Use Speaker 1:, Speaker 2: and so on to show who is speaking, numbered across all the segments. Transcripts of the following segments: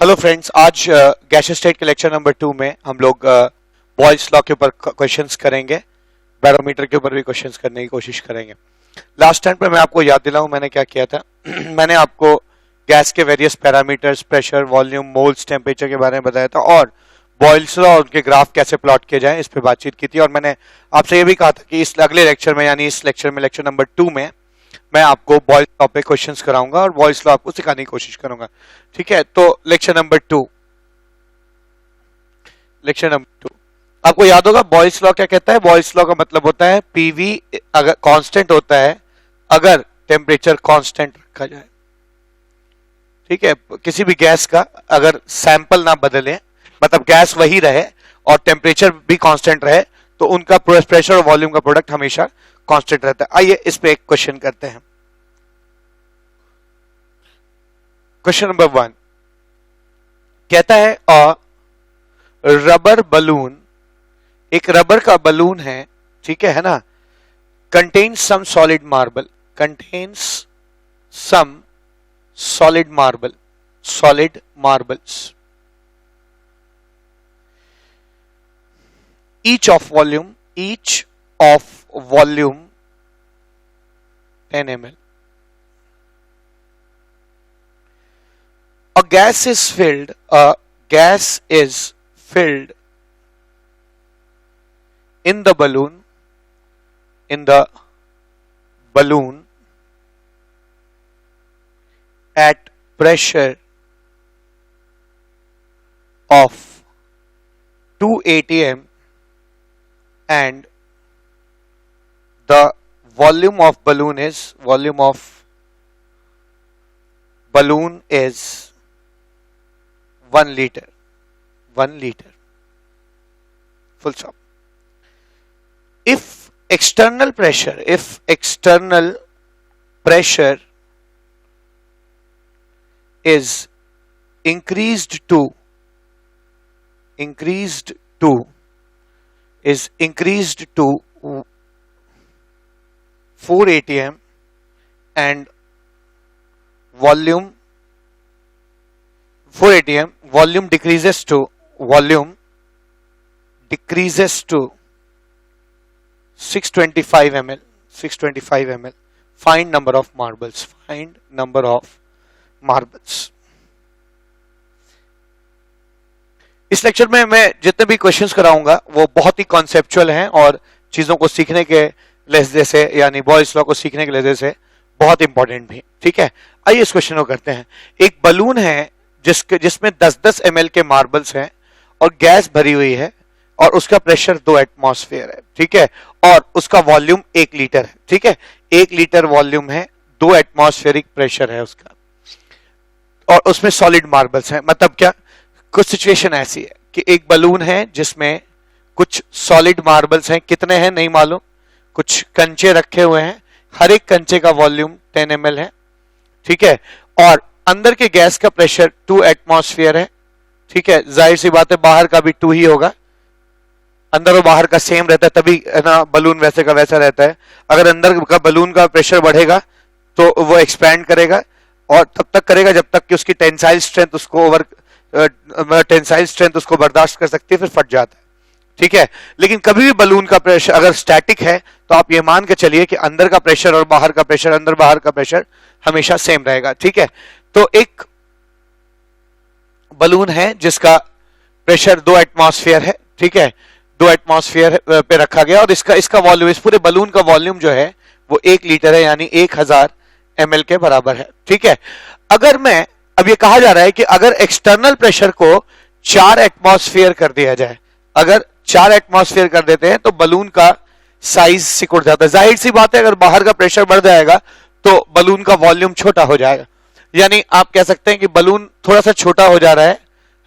Speaker 1: Hello friends, आज gaseous state के lecture number 2 में हम लोग बॉयल्स लॉ के ऊपर क्वेश्चंस करेंगे, बैरोमीटर के ऊपर भी क्वेश्चंस करने की कोशिश करेंगे। लास्ट टाइम पे मैं आपको याद दिलाऊं मैंने क्या किया था। मैंने आपको गैस के various parameters, pressure, volume, moles, temperature के बारे में बताया था और बॉयल्स लॉ और उनके ग्राफ कैसे प्लॉट किए जाएं इस पे बातचीत की थी। और मैंने आपसे ये भी कहा था कि इस अगले लेक्चर में यानी इस लेक्चर में लेक्चर नंबर 2 में मैं आपको बॉयल्स लॉ पे क्वेश्चंस कराऊंगा और बॉयल्स लॉ आपको सिखाने की कोशिश करूंगा। ठीक है, तो लेक्चर नंबर 2 आपको याद होगा बॉयल्स लॉ क्या कहता है। बॉयल्स लॉ का मतलब होता है पीवी अगर कांस्टेंट होता है अगर टेम्परेचर कांस्टेंट रखा जाए। ठीक है, किसी भी गैस का अगर सैंपल ना बदले, मतलब गैस वही रहे और टेम्परेचर भी कांस्टेंट रहे, तो उनका प्रेशर और वॉल्यूम का प्रोडक्ट हमेशा कांस्टेंट रहता है। आइए इस पे एक क्वेश्चन करते हैं। क्वेश्चन नंबर 1 कहता है रबर बलून, एक रबर का बलून है, ठीक है ना, contains some solid marble, contains some solid marbles, each of volume 10 ml. A gas is filled in the balloon at pressure of 2 atm and the volume of balloon is 1 liter. Full stop. If external pressure is increased to 4 atm and volume decreases to 625 ml. Find number of marbles. इस lecture में मैं जितने भी questions कराऊंगा वो बहुत ही conceptual हैं और चीजों को सीखने के लहजे से, यानी बॉयल्स लॉ को सीखने के लहजे से बहुत इंपॉर्टेंट भी। ठीक है, आइए इस क्वेश्चन को करते हैं। एक बलून है जिसमें 10-10 ml के मार्बल्स हैं और गैस भरी हुई है और उसका प्रेशर 2 एटमॉस्फेयर है। ठीक है, और उसका वॉल्यूम 1 लीटर है। ठीक है, 1 लीटर वॉल्यूम है, 2 एटमॉस्फेरिक प्रेशर है उसका, और उसमें सॉलिड मार्बल्स हैं। मतलब क्या, कुछ सिचुएशन ऐसी है कि एक बलून है जिसमें कुछ सॉलिड मार्बल्स हैं, कितने हैं नहीं मालूम, कुछ कंचे रखे हुए हैं, हर एक कंचे का वॉल्यूम 10 ml है। ठीक है, और अंदर के गैस का प्रेशर 2 एटमॉस्फेयर है। ठीक है, जाहिर सी बात है बाहर का भी 2 ही होगा, अंदर और बाहर का सेम रहता है, तभी ना बलून वैसे का वैसा रहता है। अगर अंदर का बलून का प्रेशर बढ़ेगा तो वो एक्सपैंड करेगा और तब तक करेगा जब तक कि उसकी टेंसाइल स्ट्रेंथ उसको बर्दाश्त कर सकती है, फिर फट जाता है। ठीक है, लेकिन कभी भी बलून का प्रेशर अगर स्टैटिक है तो आप ये मान के चलिए कि अंदर का प्रेशर और बाहर का प्रेशर, अंदर बाहर का प्रेशर हमेशा सेम रहेगा। ठीक है, तो एक बलून है जिसका प्रेशर 2 एटमॉस्फेयर है। ठीक है, 2 एटमॉस्फेयर पे रखा गया और इसका वॉल्यूम, इस पूरे बलून का वॉल्यूम जो है वो 1 लीटर है, यानी 1000 ml के बराबर है। ठीक है, अगर मैं, अब ये कहा जा रहा है कि अगर एक्सटर्नल प्रेशर को 4 एटमॉस्फेयर कर दिया जाए, अगर 4 एटमॉस्फेयर कर देते हैं तो बलून का साइज सिकुड़ जाता है। जाहिर सी बात है अगर बाहर का प्रेशर बढ़ जाएगा तो बलून का वॉल्यूम छोटा हो जाएगा, यानी आप कह सकते हैं कि बलून थोड़ा सा छोटा हो जा रहा है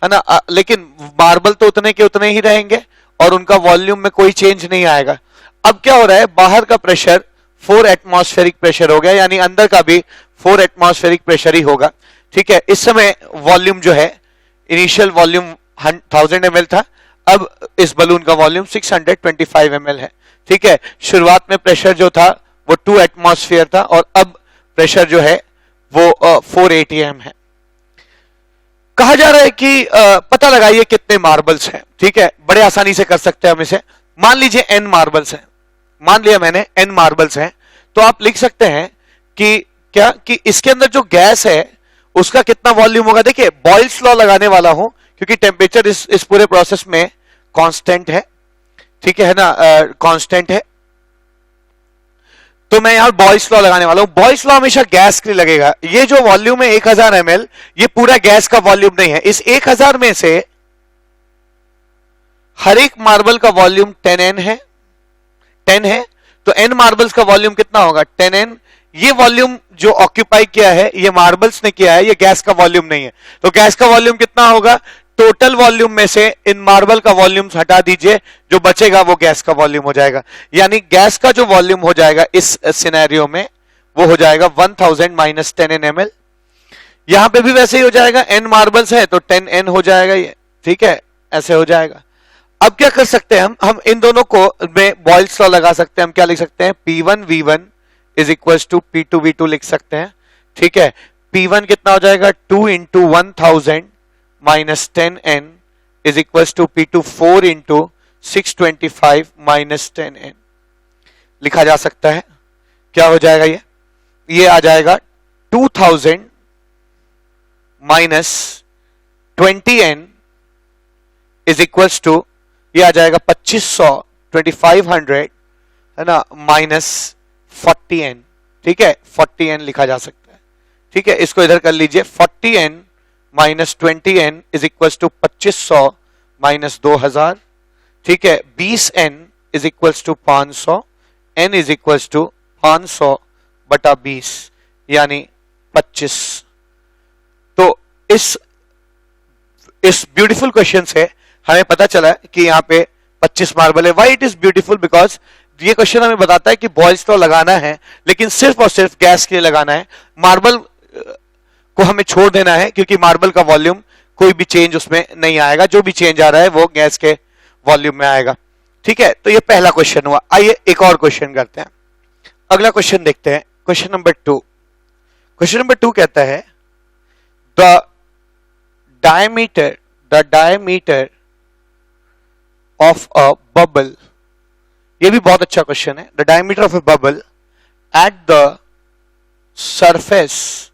Speaker 1: ना, लेकिन मार्बल तो उतने के उतने ही रहेंगे और उनका वॉल्यूम में कोई चेंज नहीं आएगा। अब क्या हो रहा है, बाहर का प्रेशर 4 एटमॉस्फेरिक प्रेशर हो गया, यानी अंदर का भी 4 एटमॉस्फेरिक प्रेशर ही होगा। ठीक है, इस समय वॉल्यूम जो है, इनिशियल वॉल्यूम 1000 ml था, अब इस बलून का वॉल्यूम 625 ml है। ठीक है, शुरुआत में प्रेशर जो था वो 2 एटमॉस्फेयर था और अब प्रेशर जो है वो 4 atm है। कहा जा रहा है कि पता लगाइए कितने मार्बल्स हैं। ठीक है, बड़े आसानी से कर सकते हैं हम इसे। मान लीजिए n मार्बल्स हैं, मान लिया मैंने n मार्बल्स हैं, तो आप लिख सकते हैं कि क्या कि इसके अंदर जो गैस है उसका कितना वॉल्यूम होगा। देखिए बॉयल्स लॉ लगाने वाला हूं क्योंकि टेम्परेचर इस पूरे प्रोसेस में कांस्टेंट है। ठीक है ना, कांस्टेंट है, तो मैं यहां बॉयल्स लॉ लगाने वाला हूं। बॉयल्स लॉ हमेशा गैस के लिए लगेगा। ये जो वॉल्यूम है 1000 ml, ये पूरा गैस का वॉल्यूम नहीं है। इस 1000 में से हर एक मार्बल का वॉल्यूम 10n है, 10 है, तो n मार्बल्स का वॉल्यूम कितना होगा 10n। ये वॉल्यूम जो ऑक्यूपाई किया है ये मार्बल्स ने किया है, ये गैस का वॉल्यूम नहीं है। तो गैस का वॉल्यूम कितना होगा, टोटल वॉल्यूम में से इन मार्बल का वॉल्यूम हटा दीजिए, जो बचेगा वो गैस का वॉल्यूम हो जाएगा। यानी गैस का जो वॉल्यूम हो जाएगा इस सिनेरियो में वो हो जाएगा 1000 माइनस 10n ml। यहां पे भी वैसे ही हो जाएगा, n मार्बल्स है तो 10n हो जाएगा ये। ठीक है, ऐसे हो जाएगा। अब क्या कर सकते हैं हम इन दोनों को में बॉयल्स लॉ लगा सकते हैं। हम क्या लिख सकते हैं, P1 V1 is equal to P2 V2 लिख सकते हैं। ठीक है, P1 कितना हो जाएगा 2 into 1000 minus 10n is equal to P2 4 into 625 minus 10n लिखा जा सकता है। क्या हो जाएगा ये आ जाएगा 2000 minus 20n is equal to, ये आ जाएगा 2500 2500 है ना, माइनस 40n। ठीक है, 40n लिखा जा सकता है। ठीक है, इसको इधर कर लीजिए, 40n minus 20n is equal to 2500 minus 2000। ठीक है, 20n is equal to 500, n is equal to 500 बटा 20 यानी 25। तो इस ब्यूटीफुल क्वेश्चन से हमें पता चला कि यहाँ पे 25 मार्बल है। Why it is beautiful, because ये क्वेश्चन हमें बताता है कि बॉयल्स लॉ लगाना है लेकिन सिर्फ और सिर्फ गैस के लिए लगाना है। मार्बल को हमें छोड़ देना है क्योंकि मार्बल का वॉल्यूम कोई भी चेंज उसमें नहीं आएगा, जो भी चेंज आ रहा है वो गैस के वॉल्यूम में आएगा। ठीक है, तो ये पहला क्वेश्चन हुआ। आइए एक और क्वेश्चन करते हैं। अगला क्वेश्चन देखते हैं, क्वेश्चन नंबर 2। क्वेश्चन नंबर 2 कहता है the diameter of a bubble, ये भी बहुत अच्छा क्वेश्चन है। The diameter of a bubble at the surface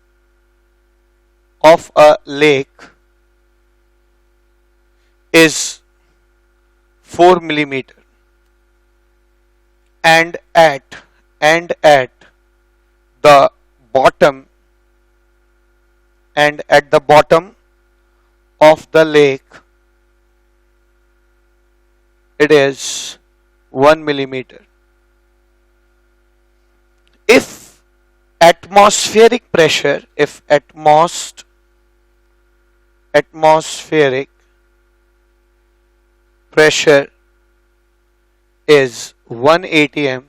Speaker 1: of a lake is 4 millimeter and at the bottom of the lake it is 1 millimeter. If atmospheric pressure is 1 atm,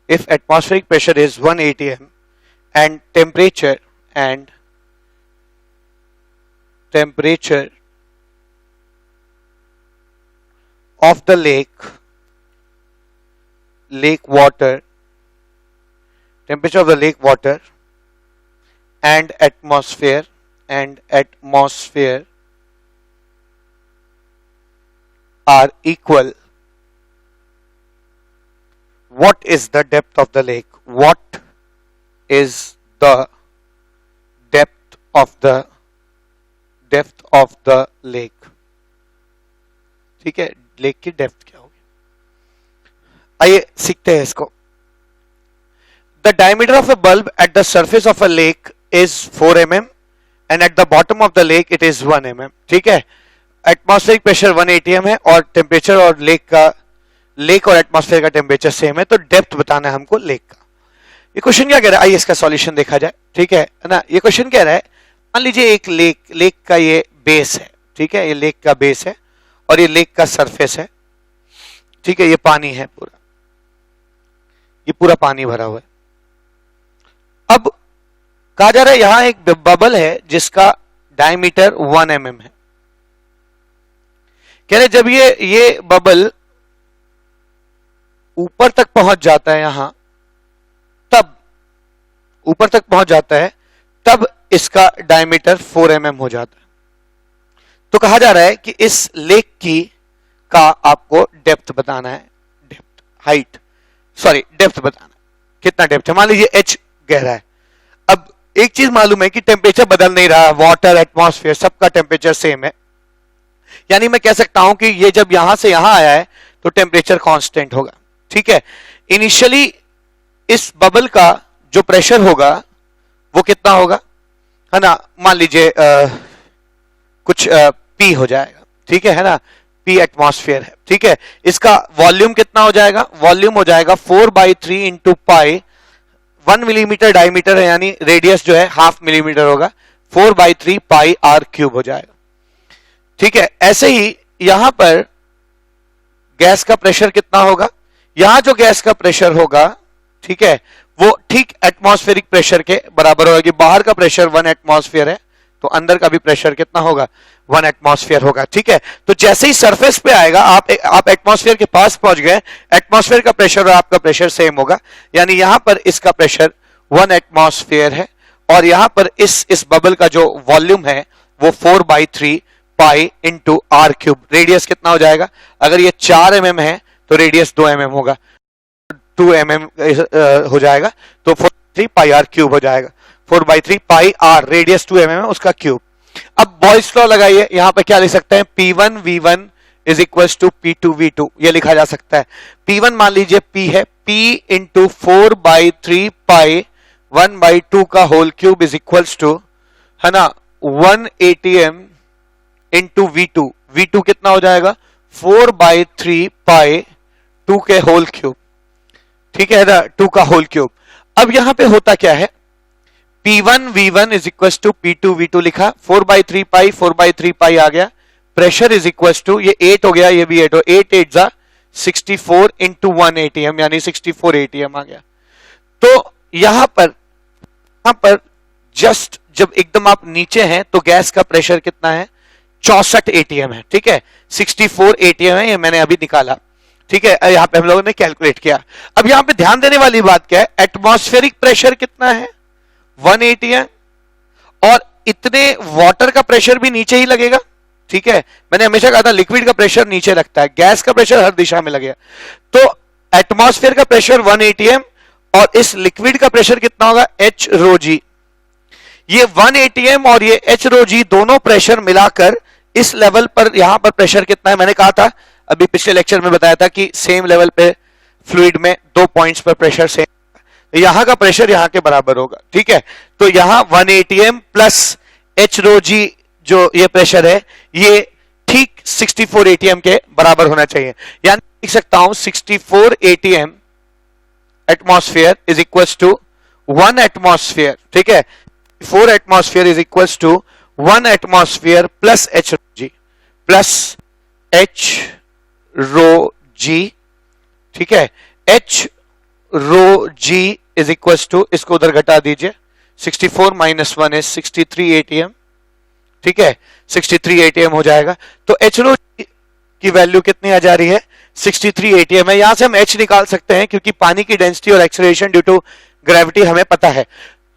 Speaker 1: if atmospheric pressure is 1 atm and temperature of the lake water, temperature of the lake water and atmosphere are equal, what is the depth of the lake? What is the depth of the lake? ठीक है, lake की depth क्या होगी। आइए सीखते हैं इसको। The diameter of a bulb at the surface of a lake is 4 mm and at the bottom of the lake it is 1 mm. ठीक है, एटमॉस्फेरिक प्रेशर 1 atm है और टेम्परेचर और लेक और एटमॉस्फेयर का टेम्परेचर सेम है, तो depth बताना है हमको लेक का। ये क्वेश्चन क्या कह रहा है, आइए इसका सॉल्यूशन देखा जाए। ठीक है ना, ये क्वेश्चन कह रहा है मान लीजिए एक लेक का ये बेस है। ठीक है, ये लेक का बेस है और ये लेक का सरफेस है। ठीक है, ये पानी है पूरा, ये पूरा पानी भरा हुआ है। अब कहा जा रहा है यहां एक बबल है जिसका डायमीटर 1 mm है। कह रहे जब ये बबल ऊपर तक पहुंच जाता है, यहां तब ऊपर तक पहुंच जाता है, तब इसका डायमीटर 4 mm हो जाता है। तो कहा जा रहा है कि इस लेक की का आपको डेप्थ बताना है, डेप्थ हाइट सॉरी डेप्थ बताना है, कितना डेप्थ है। मान लीजिए एच गहरा है। अब एक चीज मालूम है कि टेम्परेचर बदल नहीं रहा, वाटर एटमॉस्फेयर सबका टेम्परेचर सेम है, यानी मैं कह सकता हूं कि ये जब यहां से यहां आया है तो टेम्परेचर कांस्टेंट होगा। ठीक है, इनिशियली इस बबल का जो प्रेशर होगा वो कितना होगा, है ना, मान लीजिए कुछ पी हो जाएगा, ठीक है ना, पी एटमॉस्फेयर है, ठीक है। इसका वॉल्यूम कितना हो जाएगा, वॉल्यूम हो जाएगा 4/3 इंटू पाई, 1 मिलीमीटर डायमीटर है यानी रेडियस जो है 0.5 मिलीमीटर होगा, 4/3 पाई आर क्यूब हो जाएगा। ठीक है, ऐसे ही यहां पर गैस का प्रेशर कितना होगा, यहां जो गैस का प्रेशर होगा, ठीक है, वो ठीक एटमॉस्फेरिक प्रेशर के बराबर होगा कि बाहर का प्रेशर 1 एटमॉस्फेयर है तो अंदर का भी प्रेशर कितना होगा, 1 एटमॉस्फेयर होगा। ठीक है, तो जैसे ही सरफेस पे आएगा, आप एटमॉस्फेयर के पास पहुंच गए, एटमॉस्फेयर का प्रेशर और आपका प्रेशर सेम होगा, यानी यहां पर इसका प्रेशर 1 एटमॉस्फेयर है और यहां पर इस बबल का जो वॉल्यूम है वो 4/3 pi into r cube, radius कितना हो जाएगा, अगर ये 4 mm है तो रेडियस 2 mm होगा, 2 mm हो जाएगा, तो 4/3 पाई आर क्यूब हो जाएगा, 4/3 पाई आर, रेडियस 2 mm है उसका क्यूब। अब बॉयल्स लॉ लगाइए, यहां पे क्या लिख सकते हैं, P1 V1 is equal to P2 V2, ये लिखा जा सकता है। P1 मान लीजिए P है, P इंटू 4/3 पाई 1/2 का whole cube is equal to, है ना, 1 ATM इंटू V2, V2 कितना हो जाएगा 4/3 पाई 2 के होल क्यूब, ठीक है ना, 2 का होल क्यूब। अब यहां पे होता क्या है, P1 V1 is equal to P2 V2 लिखा, 4/3 पाई 4/3 पाई आ गया, प्रेशर इज इक्वल टू, ये 8 हो गया, ये भी 8 हो, 8 8 जा 64 इंटू 1 ATM यानी 64 ATM आ गया। तो यहां पर जस्ट जब एकदम आप नीचे हैं तो गैस का प्रेशर कितना है, 64 ATM है, ठीक है, 64 ATM है, ये मैंने अभी निकाला, ठीक है, यहां पे हम लोगों ने कैलकुलेट किया। अब यहां पे ध्यान देने वाली बात क्या है, एटमॉस्फेरिक प्रेशर कितना है 1 ATM, और इतने वाटर का प्रेशर भी नीचे ही लगेगा, ठीक है, मैंने हमेशा कहा था लिक्विड का प्रेशर नीचे लगता है, गैस का प्रेशर हर दिशा में लगेगा। तो एटमॉस्फेयर का प्रेशर 1 ATM और इस लिक्विड का प्रेशर कितना होगा H rho g, ये 1 ATM और ये H rho g दोनों प्रेशर मिलाकर इस लेवल पर यहां पर प्रेशर कितना है, मैंने कहा था अभी पिछले लेक्चर में बताया था कि सेम लेवल पे फ्लूइड में 2 पॉइंट्स पर प्रेशर सेम, यहां का प्रेशर यहां के बराबर होगा, ठीक है। तो यहां 1 ATM plus H rho g जो ये प्रेशर है ये ठीक 64 ATM के बराबर होना चाहिए, यानी लिख सकता हूं 64 ATM atmosphere is equal to 1 atmosphere, ठीक है, 4 atmosphere is equal to 1 atmosphere plus H rho g plus H rho g, ठीक है, H rho g is equal to, इसको उधर घटा दीजिए, 64 माइनस 1 इज 63 ATM, ठीक है, 63 ATM हो जाएगा। तो H rho की वैल्यू कितनी आ जा रही है 63 ATM है। यहां से हम H निकाल सकते हैं क्योंकि पानी की डेंसिटी और एक्सेलरेशन ड्यू टू ग्रेविटी हमें पता है,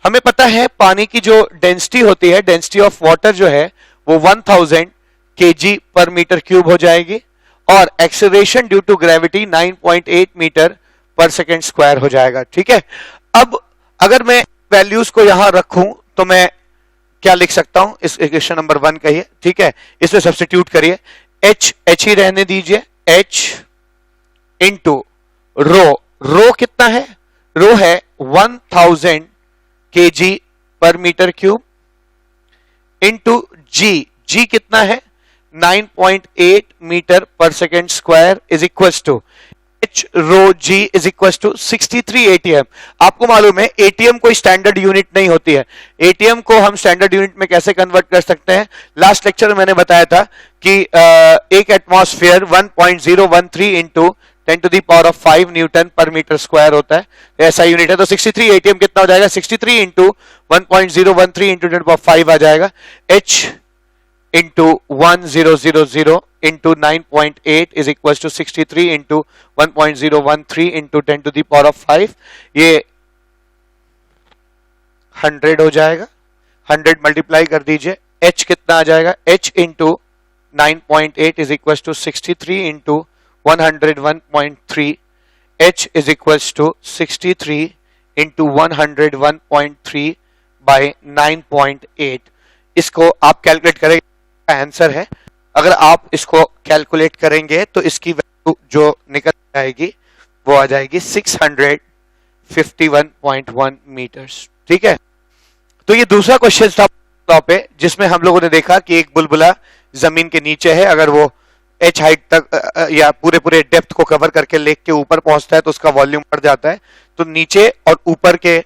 Speaker 1: हमें पता है पानी की जो डेंसिटी होती है, डेंसिटी ऑफ वाटर जो है वो 1000 kg पर मीटर क्यूब हो जाएगी और acceleration due to gravity 9.8 metre per second square हो जाएगा, ठीक है। अब अगर मैं वैल्यूज को यहां रखूं तो मैं क्या लिख सकता हूं, इस इक्वेशन नंबर 1 कहिए, ठीक है, इसमें सब्स्टिट्यूट करिए, H ही रहने दीजिए, H इंटू रो कितना है, रो है 1000 kg पर मीटर क्यूब इंटू जी कितना है 9.8 metre per second square is equal to H rho g is equal to 63 ATM। आपको मालूम है ATM कोई स्टैंडर्ड यूनिट नहीं होती है, ATM को हम स्टैंडर्ड यूनिट में कैसे कन्वर्ट कर सकते हैं, लास्ट लेक्चर में मैंने बताया था कि एक एटमॉस्फेयर 1.013 इंटू 10⁵ न्यूटन पर मीटर स्क्वायर होता है, ऐसा यूनिट है। तो 63 ATM कितना हो जाएगा, 63 इंटू 1.013 इंटू 10⁵ आ जाएगा, H into 1000 into 9.8 is equal to 63 into 1.013 into 10⁵, ये 100 हो जाएगा, 100 मल्टीप्लाई कर दीजिए, H कितना आ जाएगा, H into 9.8 is equals to 63 into 101.3. H is equals to 63 into 101.3 by 9.8. इसको आप कैलकुलेट करेंगे, आंसर है। अगर आप इसको कैलकुलेट करेंगे तो इसकी वैल्यू जो निकल जाएगी वो आ जाएगी 651.1 मीटर्स। ठीक है, तो ये दूसरा क्वेश्चन था पे जिसमें हम लोगों ने देखा कि एक बुलबुला जमीन के नीचे है, अगर वो एच हाइट तक या पूरे डेप्थ को कवर करके लेक के ऊपर पहुंचता है तो उसका वॉल्यूम बढ़ जाता है। तो नीचे और ऊपर के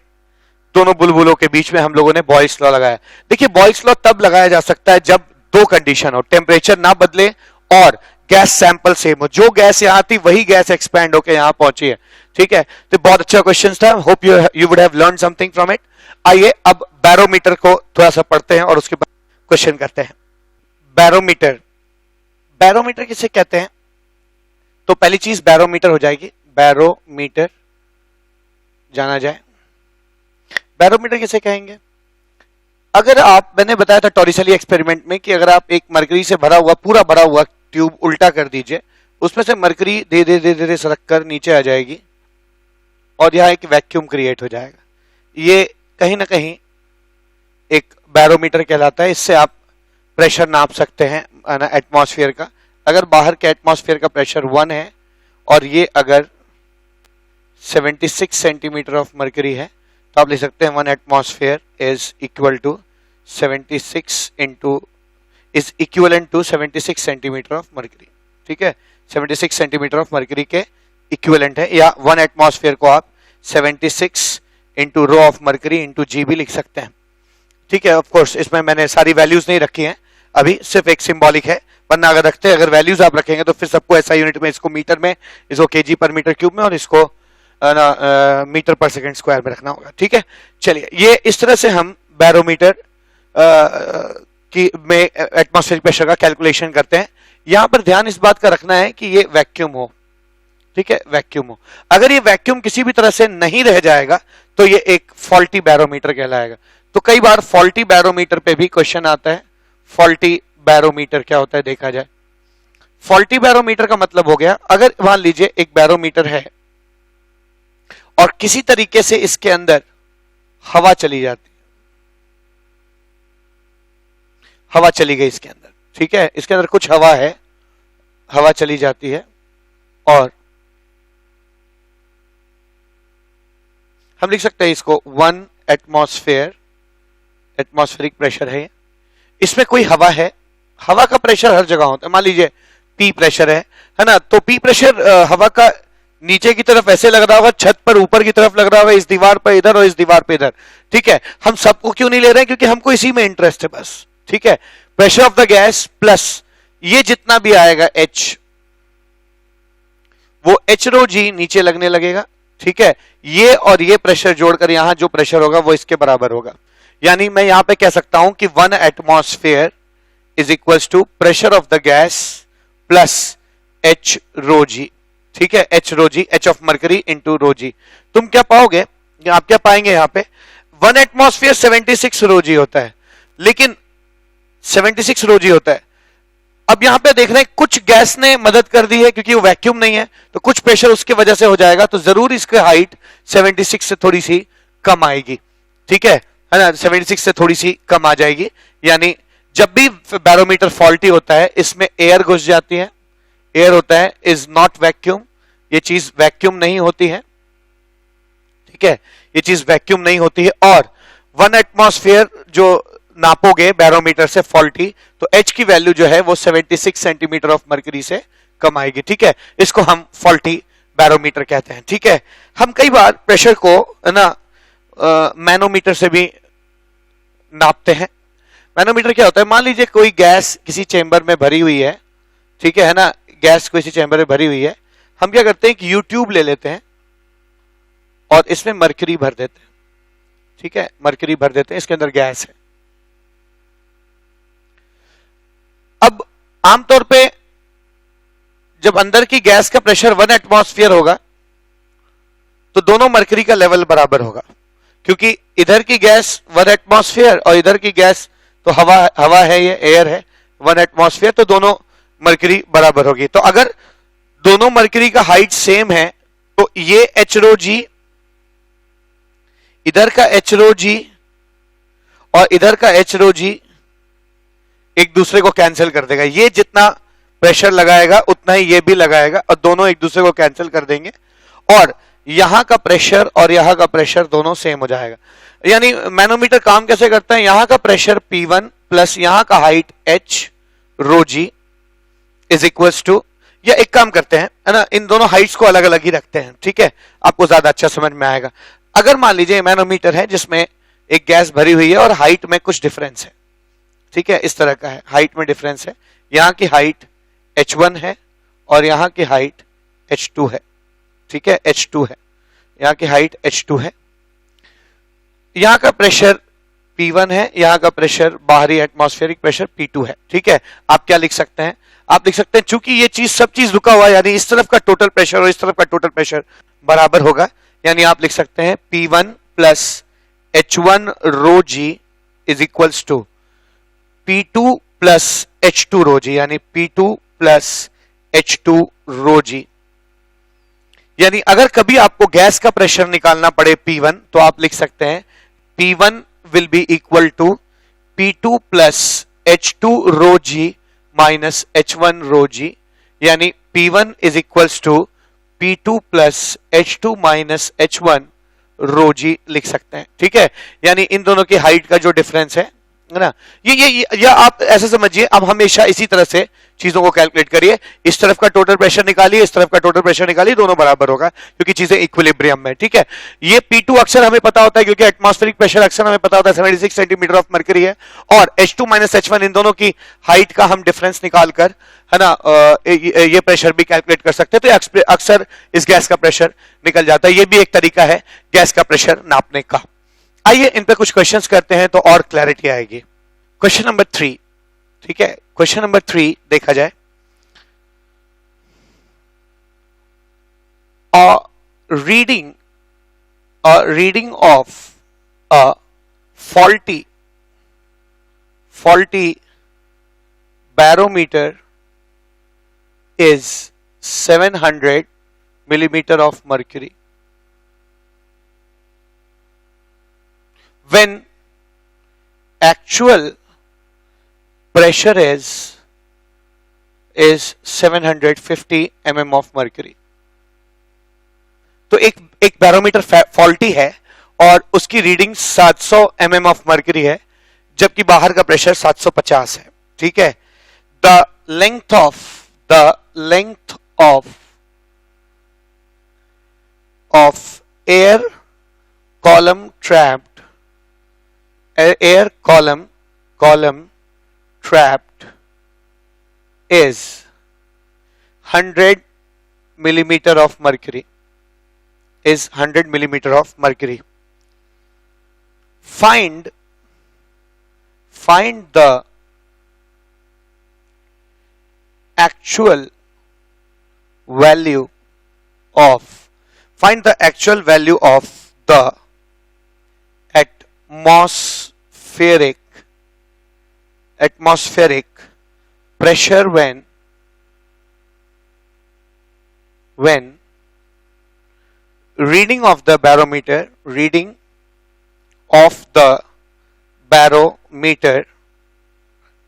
Speaker 1: दोनों बुलबुलों के बीच में हम लोगों ने बॉयल्स लॉ लगाया। देखिए, बॉयल्स लॉ तब लगाया जा सकता है जब दो कंडीशन हो, टेम्परेचर ना बदले और गैस सैंपल सेम हो। जो गैस यहाँ थी वही गैस एक्सपैंड होकर यहाँ पहुंची है। ठीक है, तो बहुत अच्छा क्वेश्चन था, hope you would have learn something from it. आइए अब बैरोमीटर को थोड़ा सा पढ़ते हैं और उसके बाद क्वेश्चन करते हैं। बैरोमीटर, बैरोमीटर किसे कहते हैं? तो पहली चीज बैरोमीटर हो जाएगी, बैरोमीटर जाना जाए। बैरोमीटर किसे कहेंगे? अगर आप, मैंने बताया था टॉरिसेली एक्सपेरिमेंट में कि अगर आप एक मरकरी से भरा हुआ, पूरा भरा हुआ ट्यूब उल्टा कर दीजिए, उसमें से मरकरी धीरे धीरे सरक कर नीचे आ जाएगी और यहां एक वैक्यूम क्रिएट हो जाएगा। ये कहीं ना कहीं एक बैरोमीटर कहलाता है। इससे आप प्रेशर नाप सकते हैं एटमॉस्फेयर का। अगर बाहर के एटमॉस्फेयर का प्रेशर 1 है और ये अगर 76 सेंटीमीटर ऑफ मरकरी है तो आप लिख सकते हैं 1 atmosphere is equal to 76 into is equivalent to 76 centimetre of mercury. ठीक है, 76 सेंटीमीटर ऑफ मरकरी के इक्विवेलेंट है, या 1 एटमॉस्फेयर को आप 76 into rho of mercury into g भी लिख सकते हैं। ठीक है, ऑफ कोर्स इसमें मैंने सारी वैल्यूज नहीं रखी हैं अभी, सिर्फ एक सिंबॉलिक है, वरना अगर रखते हैं, अगर वैल्यूज आप रखेंगे तो फिर सबको ऐसा यूनिट में, इसको मीटर में, इसको केजी पर मीटर क्यूब में और इसको मीटर पर सेकंड स्क्वायर में रखना होगा। ठीक है, चलिए, ये इस तरह से हम बैरोमीटर की में एटमॉस्फेरिक प्रेशर का कैलकुलेशन करते हैं। यहां पर ध्यान इस बात का रखना है कि ये वैक्यूम हो। ठीक है, वैक्यूम हो। अगर ये वैक्यूम किसी भी तरह से नहीं रह जाएगा तो ये एक फॉल्टी बैरोमीटर कहलाएगा। तो कई बार फॉल्टी बैरोमीटर पे भी क्वेश्चन आता है। फॉल्टी बैरोमीटर क्या होता है देखा जाए। फॉल्टी बैरोमीटर का मतलब हो गया, अगर मान लीजिए एक बैरोमीटर है और किसी तरीके से इसके अंदर हवा चली जाती, हवा चली गई इसके अंदर। ठीक है, इसके अंदर कुछ हवा है, हवा चली जाती है और हम लिख सकते हैं इसको 1 एटमॉस्फेयर, एटमॉस्फेरिक प्रेशर है। इसमें कोई हवा है, हवा का प्रेशर हर जगह होता है। मान लीजिए पी प्रेशर है ना, तो पी प्रेशर हवा का नीचे की तरफ ऐसे लग रहा होगा, छत पर ऊपर की तरफ लग रहा होगा, इस दीवार पर इधर और इस दीवार पे इधर। ठीक है, हम सबको क्यों नहीं ले रहे हैं? क्योंकि हमको इसी में इंटरेस्ट है बस। ठीक है, pressure of the gas plus ये जितना भी आएगा एच, वो एच रो जी नीचे लगने लगेगा। ठीक है, ये और ये प्रेशर जोड़कर यहां जो प्रेशर होगा वो इसके बराबर होगा। यानी मैं यहां पे कह सकता हूं कि 1 atmosphere is equals to pressure of the gas plus h rho जी। ठीक है, h rho g, h of mercury into rho g. तुम क्या पाओगे, आप क्या पाएंगे यहां पे? 1 एटमॉस्फेयर 76 रो जी होता है, लेकिन 76 रो जी होता है। अब यहां पे देख रहे हैं कुछ गैस ने मदद कर दी है, क्योंकि वो वैक्यूम नहीं है तो कुछ प्रेशर उसकी वजह से हो जाएगा, तो जरूर इसकी हाइट 76 से थोड़ी सी कम आएगी। ठीक है ना, 76 से थोड़ी सी कम आ जाएगी। यानी जब भी बैरोमीटर फॉल्टी होता है इसमें एयर घुस जाती है, एयर होता है, इज नॉट वैक्यूम, ये चीज वैक्यूम नहीं होती है। ठीक है, ये चीज वैक्यूम नहीं होती है। और 1 एटमॉस्फेयर जो नापोगे बैरोमीटर से फॉल्टी, तो एच की वैल्यू जो है वो 76 सेंटीमीटर ऑफ मरकरी से कम आएगी। ठीक है, इसको हम फॉल्टी बैरोमीटर कहते हैं। ठीक है, हम कई बार प्रेशर को ना मैनोमीटर से भी नापते हैं। मैनोमीटर क्या होता है? मान लीजिए कोई गैस किसी चेंबर में भरी हुई है, ठीक है ना, गैस किसी चेंबर में भरी हुई है, हम क्या करते हैं कि यूट्यूब ले लेते हैं और इसमें मरकरी भर देते हैं। ठीक है, मरकरी भर देते हैं, इसके अंदर गैस है। अब आमतौर पे जब अंदर की गैस का प्रेशर 1 एटमॉस्फेयर होगा तो दोनों मरकरी का लेवल बराबर होगा, क्योंकि इधर की गैस 1 एटमॉस्फेयर और इधर की गैस तो हवा है, ये एयर है, 1 एटमॉस्फेयर, तो दोनों मरकरी बराबर होगी। तो अगर दोनों मरकरी का हाइट सेम है तो ये एच रो जी, इधर का एच रो जी और इधर का एच रो जी एक दूसरे को कैंसिल कर देगा। ये जितना प्रेशर लगाएगा उतना ही ये भी लगाएगा और दोनों एक दूसरे को कैंसिल कर देंगे और यहां का प्रेशर और यहां का प्रेशर दोनों सेम हो जाएगा। यानी मैनोमीटर काम कैसे करता है, यहां का प्रेशर P1 प्लस यहां का height H rho g is equals to, या एक काम करते हैं है ना, इन दोनों हाइट्स को अलग अलग ही रखते हैं, ठीक है, आपको ज्यादा अच्छा समझ में आएगा। अगर मान लीजिए मैनोमीटर है जिसमें एक गैस भरी हुई है और हाइट में कुछ डिफरेंस है, ठीक है, इस तरह का है, हाइट में डिफरेंस है, यहां की हाइट H1 है और यहां की हाइट H2 है, ठीक है, H2 है, यहां की हाइट H2 है, यहां का प्रेशर P1 है, यहां का प्रेशर बाहरी एटमॉस्फेरिक प्रेशर P2 है, ठीक है। आप क्या लिख सकते हैं, आप लिख सकते हैं चूंकि ये चीज सब चीज रुका हुआ है, यानी इस तरफ का टोटल प्रेशर और इस तरफ का टोटल प्रेशर बराबर होगा, यानी आप लिख सकते हैं P1 plus H1 rho g is equals to P2 plus H2 rho g, यानी P2 plus H2 rho g. यानी अगर कभी आपको गैस का प्रेशर निकालना पड़े P1 तो आप लिख सकते हैं P1 will be equal to P2 plus H2 rho g minus H1 rho g, यानी P1 is equals to P2 plus H2 minus H1 rho g लिख सकते हैं, ठीक है। यानी इन दोनों की हाइट का जो डिफरेंस है ना, ये आप ऐसे समझिए, अब हमेशा इसी तरह से चीजों को कैलकुलेट करिए, इस तरफ का टोटल प्रेशर निकालिए, इस तरफ का टोटल प्रेशर निकालिए, दोनों बराबर होगा क्योंकि चीजें इक्विलिब्रियम में, ठीक है। ये P2 अक्सर हमें पता होता है क्योंकि एटमॉस्फेरिक प्रेशर अक्सर हमें पता होता है 76 सेंटीमीटर ऑफ मरकरी है, और H2 माइनस H1 इन दोनों की हाइट का हम डिफरेंस निकालकर, है ना, ये प्रेशर भी कैलकुलेट कर सकते हैं, तो अक्सर इस गैस का प्रेशर निकल जाता है। ये भी एक तरीका है गैस का प्रेशर नापने का। आइए इन पे कुछ क्वेश्चंस करते हैं तो और क्लैरिटी आएगी। क्वेश्चन नंबर 3, ठीक है, क्वेश्चन नंबर 3 देखा जाए, reading of a faulty barometer is 700 millimeter of mercury when actual pressure is 750 mm of mercury। तो एक बैरोमीटर फॉल्टी है और उसकी रीडिंग 700 mm ऑफ मर्करी है जबकि बाहर का प्रेशर 750 है, ठीक है। The length of air column trapped is 100 millimeter of mercury, is 100 millimeter of mercury. Find the actual value of the atmospheric pressure when reading of the barometer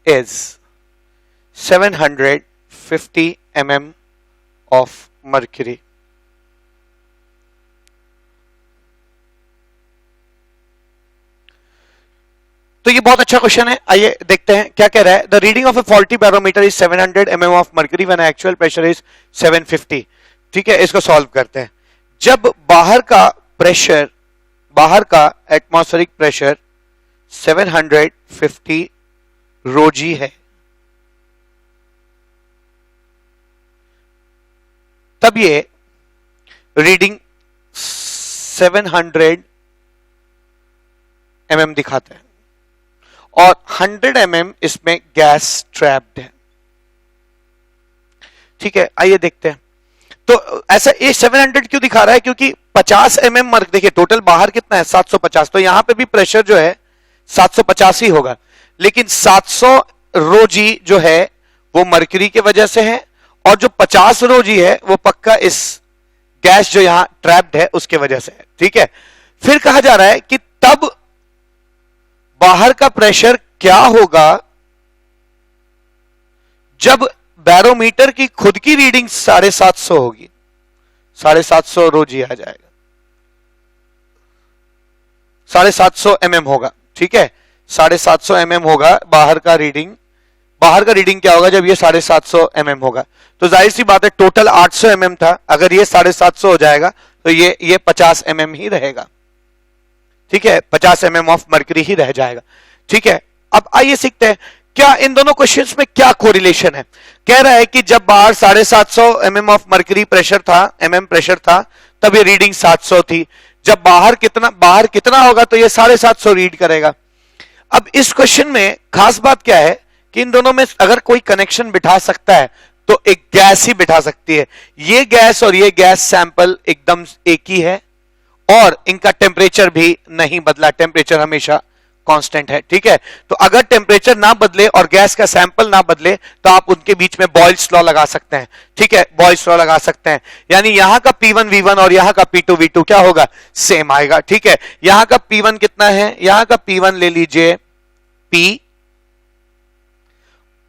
Speaker 1: is 750 mm of mercury. तो ये बहुत अच्छा question है, आइए देखते हैं क्या कह रहा है। The reading of A faulty barometer is 700 mm of mercury when actual pressure is 750, ठीक है। इसको सॉल्व करते हैं। जब बाहर का एटमॉस्फेरिक प्रेशर 750 रोजी है, तब ये रीडिंग 700 mm दिखाता है और 100 mm इसमें गैस ट्रैप्ड है, ठीक है। आइए देखते हैं। तो ऐसा ये 700 क्यों दिखा रहा है, क्योंकि 50 mm मर्क, देखिए टोटल बाहर कितना है 750, तो यहां पे भी प्रेशर जो है 750 ही होगा, लेकिन 700 रो जी जो है वो मरकरी की वजह से है, और जो 50 रो जी है वो पक्का इस गैस जो यहां ट्रैप्ड है उसके वजह से है। ठीक है, फिर कहा जा रहा है कि तब बाहर का प्रेशर क्या होगा जब बैरोमीटर की खुद की रीडिंग 750 होगी। 750 रो जी आ जाएगा, 750 mm होगा। ठीक है, 750 mm होगा बाहर का रीडिंग। बाहर का रीडिंग क्या होगा जब ये 750 mm होगा? तो जाहिर सी बात है टोटल 800 mm था, अगर ये 750 हो जाएगा तो ये 50 mm ही रहेगा। ठीक है, 50 mm ऑफ मरकरी ही रह जाएगा। ठीक है, अब आइए सीखते हैं क्या इन दोनों क्वेश्चंस में क्या कोरिलेशन है। कह रहा है कि जब बाहर 750 mm ऑफ मरकरी प्रेशर था, प्रेशर था, तब ये रीडिंग 700 थी। जब बाहर कितना होगा तो ये 750 रीड करेगा। अब इस क्वेश्चन में खास बात क्या है कि इन दोनों में अगर कोई कनेक्शन बिठा सकता है तो एक गैस ही बिठा सकती है। ये गैस और ये गैस सैंपल एकदम एक ही है और इनका टेम्परेचर भी नहीं बदला, टेम्परेचर हमेशा कांस्टेंट है। ठीक है, तो अगर टेम्परेचर ना बदले और गैस का सैंपल ना बदले तो आप उनके बीच में बॉयल्स लॉ लगा सकते हैं। ठीक है, बॉयल्स लॉ लगा सकते हैं, यानी यहां का P1 V1 और यहां का P2 V2 क्या होगा? सेम आएगा। ठीक है, यहां का P1 कितना है? यहां का P1 ले लीजिए P,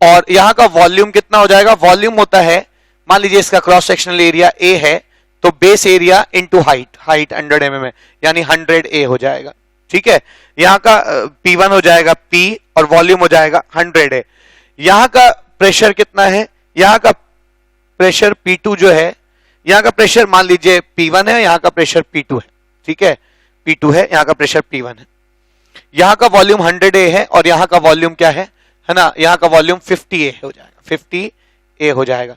Speaker 1: और यहां का वॉल्यूम कितना हो जाएगा? वॉल्यूम होता है, मान लीजिए इसका क्रॉस सेक्शनल एरिया A है, तो base area into height, 100 mm है, यानी 100A हो जाएगा। ठीक है, यहां का P1 हो जाएगा P और वॉल्यूम हो जाएगा 100A। यहां का प्रेशर कितना है? यहां का प्रेशर P2 जो है, यहां का प्रेशर मान लीजिए P1 है, यहां का प्रेशर P2 है। ठीक है, P2 है, यहां का प्रेशर P1 है। यहां का वॉल्यूम 100A है और यहां का वॉल्यूम क्या है ना, यहां का वॉल्यूम 50A हो जाएगा, 50A हो जाएगा।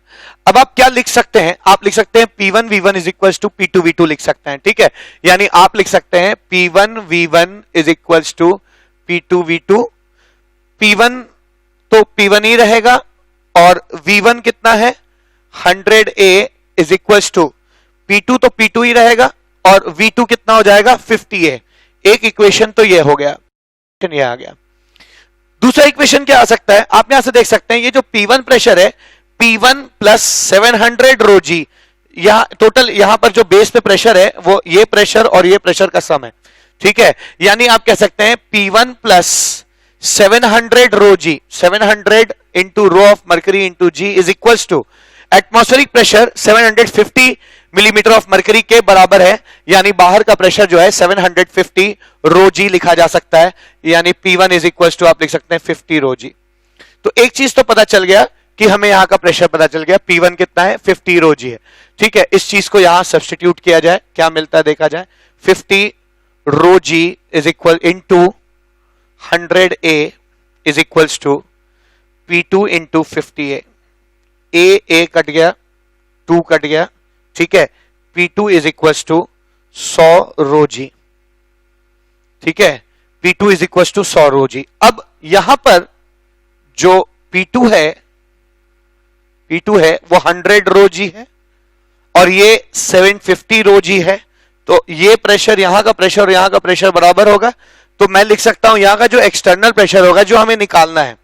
Speaker 1: अब आप क्या लिख सकते हैं? आप लिख सकते हैं P1 V1 is equal to P2 V2 लिख सकते हैं। ठीक है, यानी आप लिख सकते हैं P1 V1 is equal to P2 V2। P1 तो P1 ही रहेगा और V1 कितना है? 100A is equal to P2 तो P2 ही रहेगा और V2 कितना हो जाएगा? 50A। एक इक्वेशन तो ये हो गया, ये आ गया। दूसरा इक्वेशन क्या आ सकता है? आप यहां से देख सकते हैं ये जो P1 प्रेशर है, P1 प्लस 700 रो जी, यहां टोटल यहां पर जो बेस पे प्रेशर है वो ये प्रेशर और ये प्रेशर का सम है। ठीक है, यानी आप कह सकते हैं P1 plus 700 rho g, 700 into rho of mercury into g is equal to atmospheric pressure 750 millimetre of mercury के बराबर है, यानी बाहर का प्रेशर जो है 750 रो जी लिखा जा सकता है, यानी P1 इज इक्वल टू आप लिख सकते हैं 50 रो जी। तो एक चीज तो पता चल गया कि हमें यहां का प्रेशर पता चल गया, P1 कितना है? 50 रो जी है। ठीक है, इस चीज को यहां सब्स्टिट्यूट किया जाए, क्या मिलता है देखा जाए। 50 rho g is equal into 100A is equal to P2 into 50A। A cut गया, 2 कट गया। ठीक है, P2 is equal to 100 rho जी। ठीक है, P2 is equal to 100 rho जी। अब यहां पर जो P2 है वो 100 रो जी है और ये 750 रो जी है, तो ये प्रेशर यहां का प्रेशर और यहां का प्रेशर बराबर होगा। तो मैं लिख सकता हूं यहां का जो एक्सटर्नल प्रेशर होगा जो हमें निकालना है,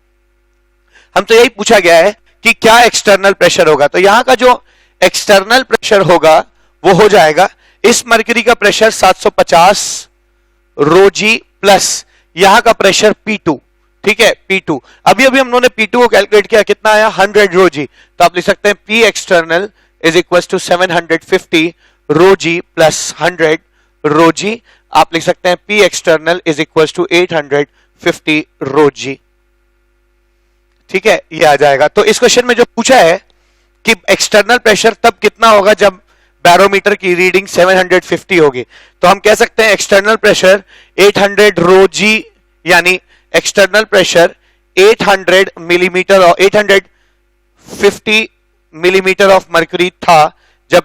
Speaker 1: हम तो यही पूछा गया है कि क्या एक्सटर्नल प्रेशर होगा, तो यहां का जो एक्सटर्नल प्रेशर होगा वो हो जाएगा इस मरकरी का प्रेशर 750 रो जी प्लस यहां का प्रेशर P2। ठीक है, P2 अभी हम लोगों ने P2 को कैलकुलेट किया, कितना आया? 100 रो जी। तो आप लिख सकते हैं P external is equal to 750 rho ji plus 100 rho g. आप लिख सकते हैं P external is equal to 850 rho जी। ठीक है, ये आ जाएगा। तो इस क्वेश्चन में जो पूछा है कि एक्सटर्नल प्रेशर तब कितना होगा जब बैरोमीटर की रीडिंग 750 होगी, तो हम कह सकते हैं एक्सटर्नल प्रेशर 800 रो जी, यानी एक्सटर्नल प्रेशर 800 मिलीमीटर और 850 मिलीमीटर ऑफ मरकरी था जब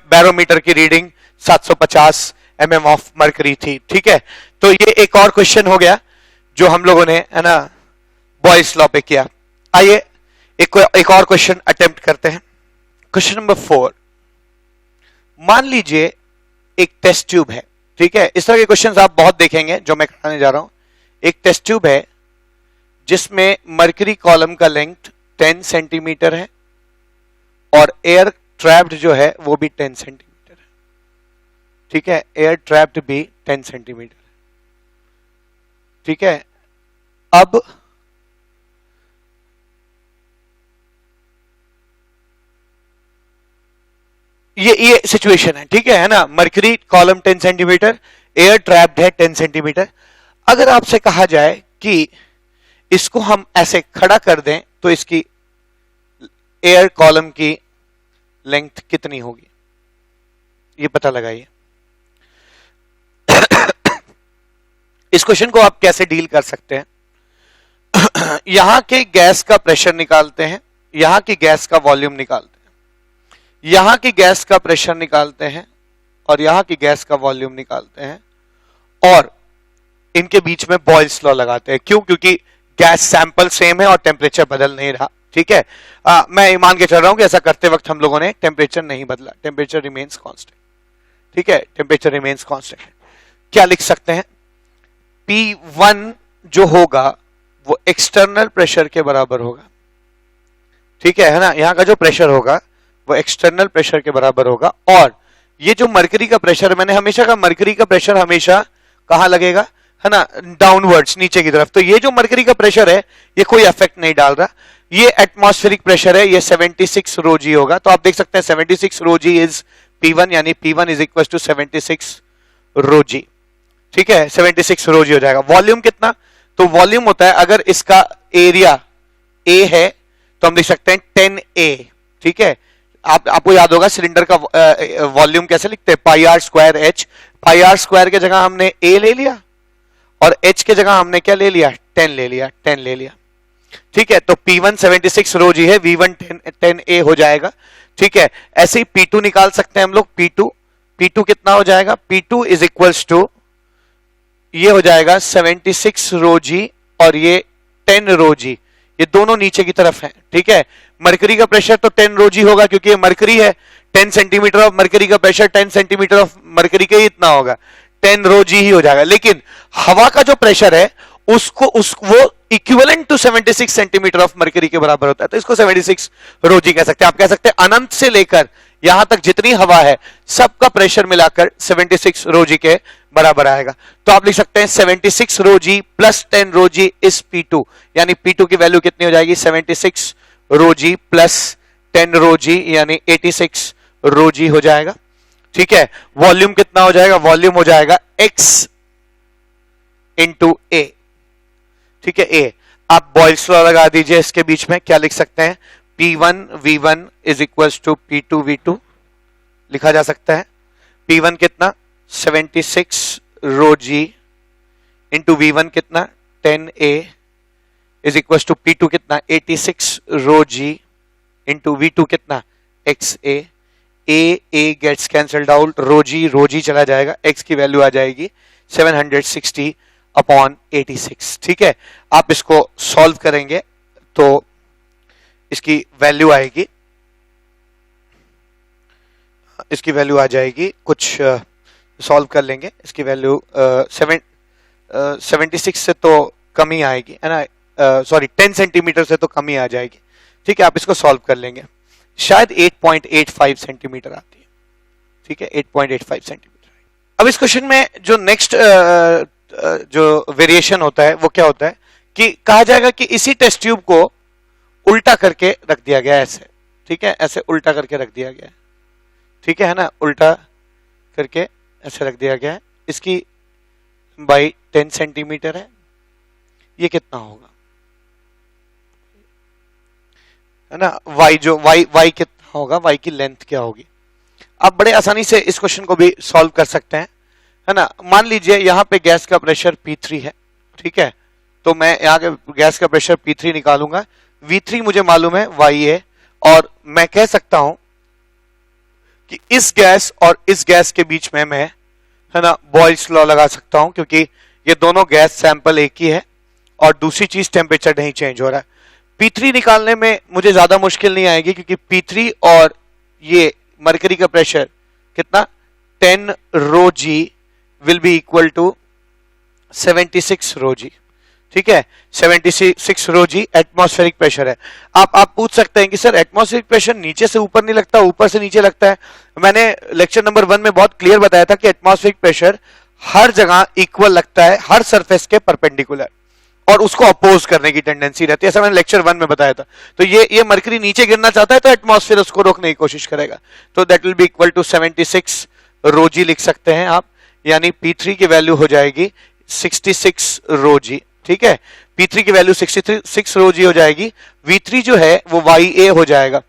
Speaker 1: बैरोमीटर की रीडिंग 750 mm ऑफ मरकरी थी। ठीक है, तो ये एक और क्वेश्चन हो गया जो हम लोगों ने, है ना, बॉयल्स लॉ पे किया। आइए एक और क्वेश्चन अटेम्प्ट करते हैं। क्वेश्चन नंबर 4, मान लीजिए एक टेस्ट ट्यूब है। ठीक है, इस तरह के क्वेश्चंस आप बहुत देखेंगे जो मैं कराने जा रहा हूं। एक टेस्ट ट्यूब है जिसमें मरकरी कॉलम का लेंथ 10 सेंटीमीटर है और एयर ट्रैप्ड जो है वो भी 10 सेंटीमीटर है। ठीक है, एयर ट्रैप्ड भी 10 सेंटीमीटर। ठीक है, अब ये सिचुएशन है। ठीक है ना, mercury column 10 centimetre, air trapped है 10 सेंटीमीटर। अगर आपसे कहा जाए कि इसको हम ऐसे खड़ा कर दें तो इसकी एयर कॉलम की लेंथ कितनी होगी, ये पता लगाइए। इस क्वेश्चन को आप कैसे डील कर सकते हैं? यहां के गैस का प्रेशर निकालते हैं, यहां की गैस का वॉल्यूम निकालते हैं, यहां की गैस का प्रेशर निकालते हैं और यहां की गैस का वॉल्यूम निकालते हैं और इनके बीच में बॉयल्स लॉ लगाते हैं। क्यों? क्योंकि गैस सैंपल सेम है और टेम्परेचर बदल नहीं रहा। ठीक है, मैं मान के चल रहा हूं कि ऐसा करते वक्त हम लोगों ने टेम्परेचर नहीं बदला, टेम्परेचर रिमेन्स कांस्टेंट। ठीक है, टेम्परेचर रिमेन्स कांस्टेंट। क्या लिख सकते हैं? P1 जो होगा वो एक्सटर्नल प्रेशर के बराबर होगा। ठीक है ना, यहां का जो प्रेशर होगा वो एक्सटर्नल प्रेशर के बराबर होगा और ये जो मरकरी का प्रेशर, मैंने हमेशा कहा मरकरी का प्रेशर हमेशा कहां लगेगा, है ना, डाउनवर्ड्स, नीचे की तरफ। तो ये जो मरकरी का प्रेशर है ये कोई इफेक्ट नहीं डाल रहा, ये एटमॉस्फेरिक प्रेशर है, ये 76 रो जी होगा। तो आप देख सकते हैं 76 रो जी इज P1, यानी P1 is equal to 76 rho जी। ठीक है, 76 रो जी हो जाएगा। वॉल्यूम कितना? तो वॉल्यूम होता है, अगर इसका एरिया A है तो हम लिख सकते हैं 10A। ठीक है, आपको याद होगा सिलेंडर का वॉल्यूम कैसे लिखते हैं, pi r square h. Pi r square के जगह हमने A ले लिया और H के जगह हमने क्या ले लिया, 10 ले लिया, 10 ले लिया। ठीक है, तो P1 76 रो जी है, V1 10A हो जाएगा। ठीक है, ऐसे ही P2 निकाल सकते हैं हम लोग। P2 कितना हो जाएगा? P2 इज इक्वल्स टू, ये हो जाएगा 76 रो जी और ये 10 रो जी, ये दोनों नीचे की तरफ है। ठीक है, मरकरी का प्रेशर तो 10 रो जी होगा क्योंकि ये मरकरी है, 10 सेंटीमीटर ऑफ मरकरी का प्रेशर 10 सेंटीमीटर ऑफ मरकरी का ही इतना होगा, 10 रो जी ही हो जाएगा। लेकिन हवा का जो प्रेशर है वो equivalent to 76 centimetre of mercury के बराबर होता है, तो इसको 76 रो जी कह सकते हैं। आप कह सकते हैं अनंत से लेकर यहां तक जितनी हवा है सबका प्रेशर मिलाकर 76 रो जी के बराबर आएगा। तो आप लिख सकते हैं 76 rho ji plus 10 rho g is P2, यानी P2 की वैल्यू कितनी हो जाएगी, 76 रो जी प्लस 10 रो जी यानी 86 रो जी हो जाएगा। ठीक है, वॉल्यूम कितना हो जाएगा? वॉल्यूम हो जाएगा X इंटू A। ठीक है, A। आप बॉयल्स लॉ लगा दीजिए इसके बीच में, क्या लिख सकते हैं, P1 V1 is equals to P2 V2 लिखा जा सकता है। P1 कितना, 76 रो जी इंटू V1 कितना, 10A is equals to P2 कितना, 86 रो जी इंटू V2 कितना, XA। A gets cancelled out, rho g चला जाएगा, X की वैल्यू आ जाएगी 760 अपॉन 86। ठीक है, आप इसको सॉल्व करेंगे तो इसकी वैल्यू आएगी, इसकी वैल्यू आ जाएगी कुछ, सॉल्व कर लेंगे, इसकी वैल्यू 76 से तो कम ही आएगी, है ना, सॉरी 10 सेंटीमीटर से तो कम ही आ जाएगी। ठीक है, आप इसको सॉल्व कर लेंगे, शायद 8.85 सेंटीमीटर आती है। ठीक है, 8.85 सेंटीमीटर। अब इस क्वेश्चन में जो नेक्स्ट जो वेरिएशन होता है वो क्या होता है कि कहा जाएगा कि इसी टेस्ट ट्यूब को उल्टा करके रख दिया गया ऐसे। ठीक है, ऐसे उल्टा करके रख दिया गया है। ठीक है ना, उल्टा करके ऐसे रख दिया गया है। इसकी लंबाई 10 सेंटीमीटर है। ये कितना होगा, है ना, y जो y कितना होगा, y की लेंथ क्या होगी। आप बड़े आसानी से इस क्वेश्चन को भी सॉल्व कर सकते हैं, है ना। मान लीजिए यहां पे गैस का प्रेशर P3 है। ठीक है, तो मैं यहाँ के गैस का प्रेशर P3 निकालूंगा, V3 मुझे मालूम है YA, और मैं कह सकता हूं कि इस गैस और इस गैस के बीच में मैं, है ना, बॉयल्स लॉ लगा सकता हूं क्योंकि ये दोनों गैस सैंपल एक ही है और दूसरी चीज टेम्परेचर नहीं चेंज हो रहा है। P3 निकालने में मुझे ज्यादा मुश्किल नहीं आएगी क्योंकि P3 और ये मरकरी का प्रेशर कितना, 10 rho ji will be equal to 76 rho जी। ठीक है, 76 रो जी एटमॉस्फेरिक प्रेशर है। आप पूछ सकते हैं कि सर एटमॉस्फेरिक प्रेशर नीचे से ऊपर नहीं लगता, ऊपर से नीचे लगता है। मैंने लेक्चर नंबर 1 में बहुत क्लियर बताया था कि एटमॉस्फेरिक प्रेशर हर जगह इक्वल लगता है, हर सरफेस के परपेंडिकुलर, और उसको अपोज करने की टेंडेंसी रहती है, ऐसा मैंने लेक्चर 1 में बताया था। तो ये मरकरी नीचे गिरना चाहता है तो एटमॉस्फेयर उसको रोकने की कोशिश करेगा, तो that will be equal to 76 रोजी लिख सकते हैं आप, यानी P3 की वैल्यू हो जाएगी 66 रोजी। ठीक है, P3 की वैल्यू 66 रोजी हो जाएगी। V3 जो है वो YA हो जाएगा,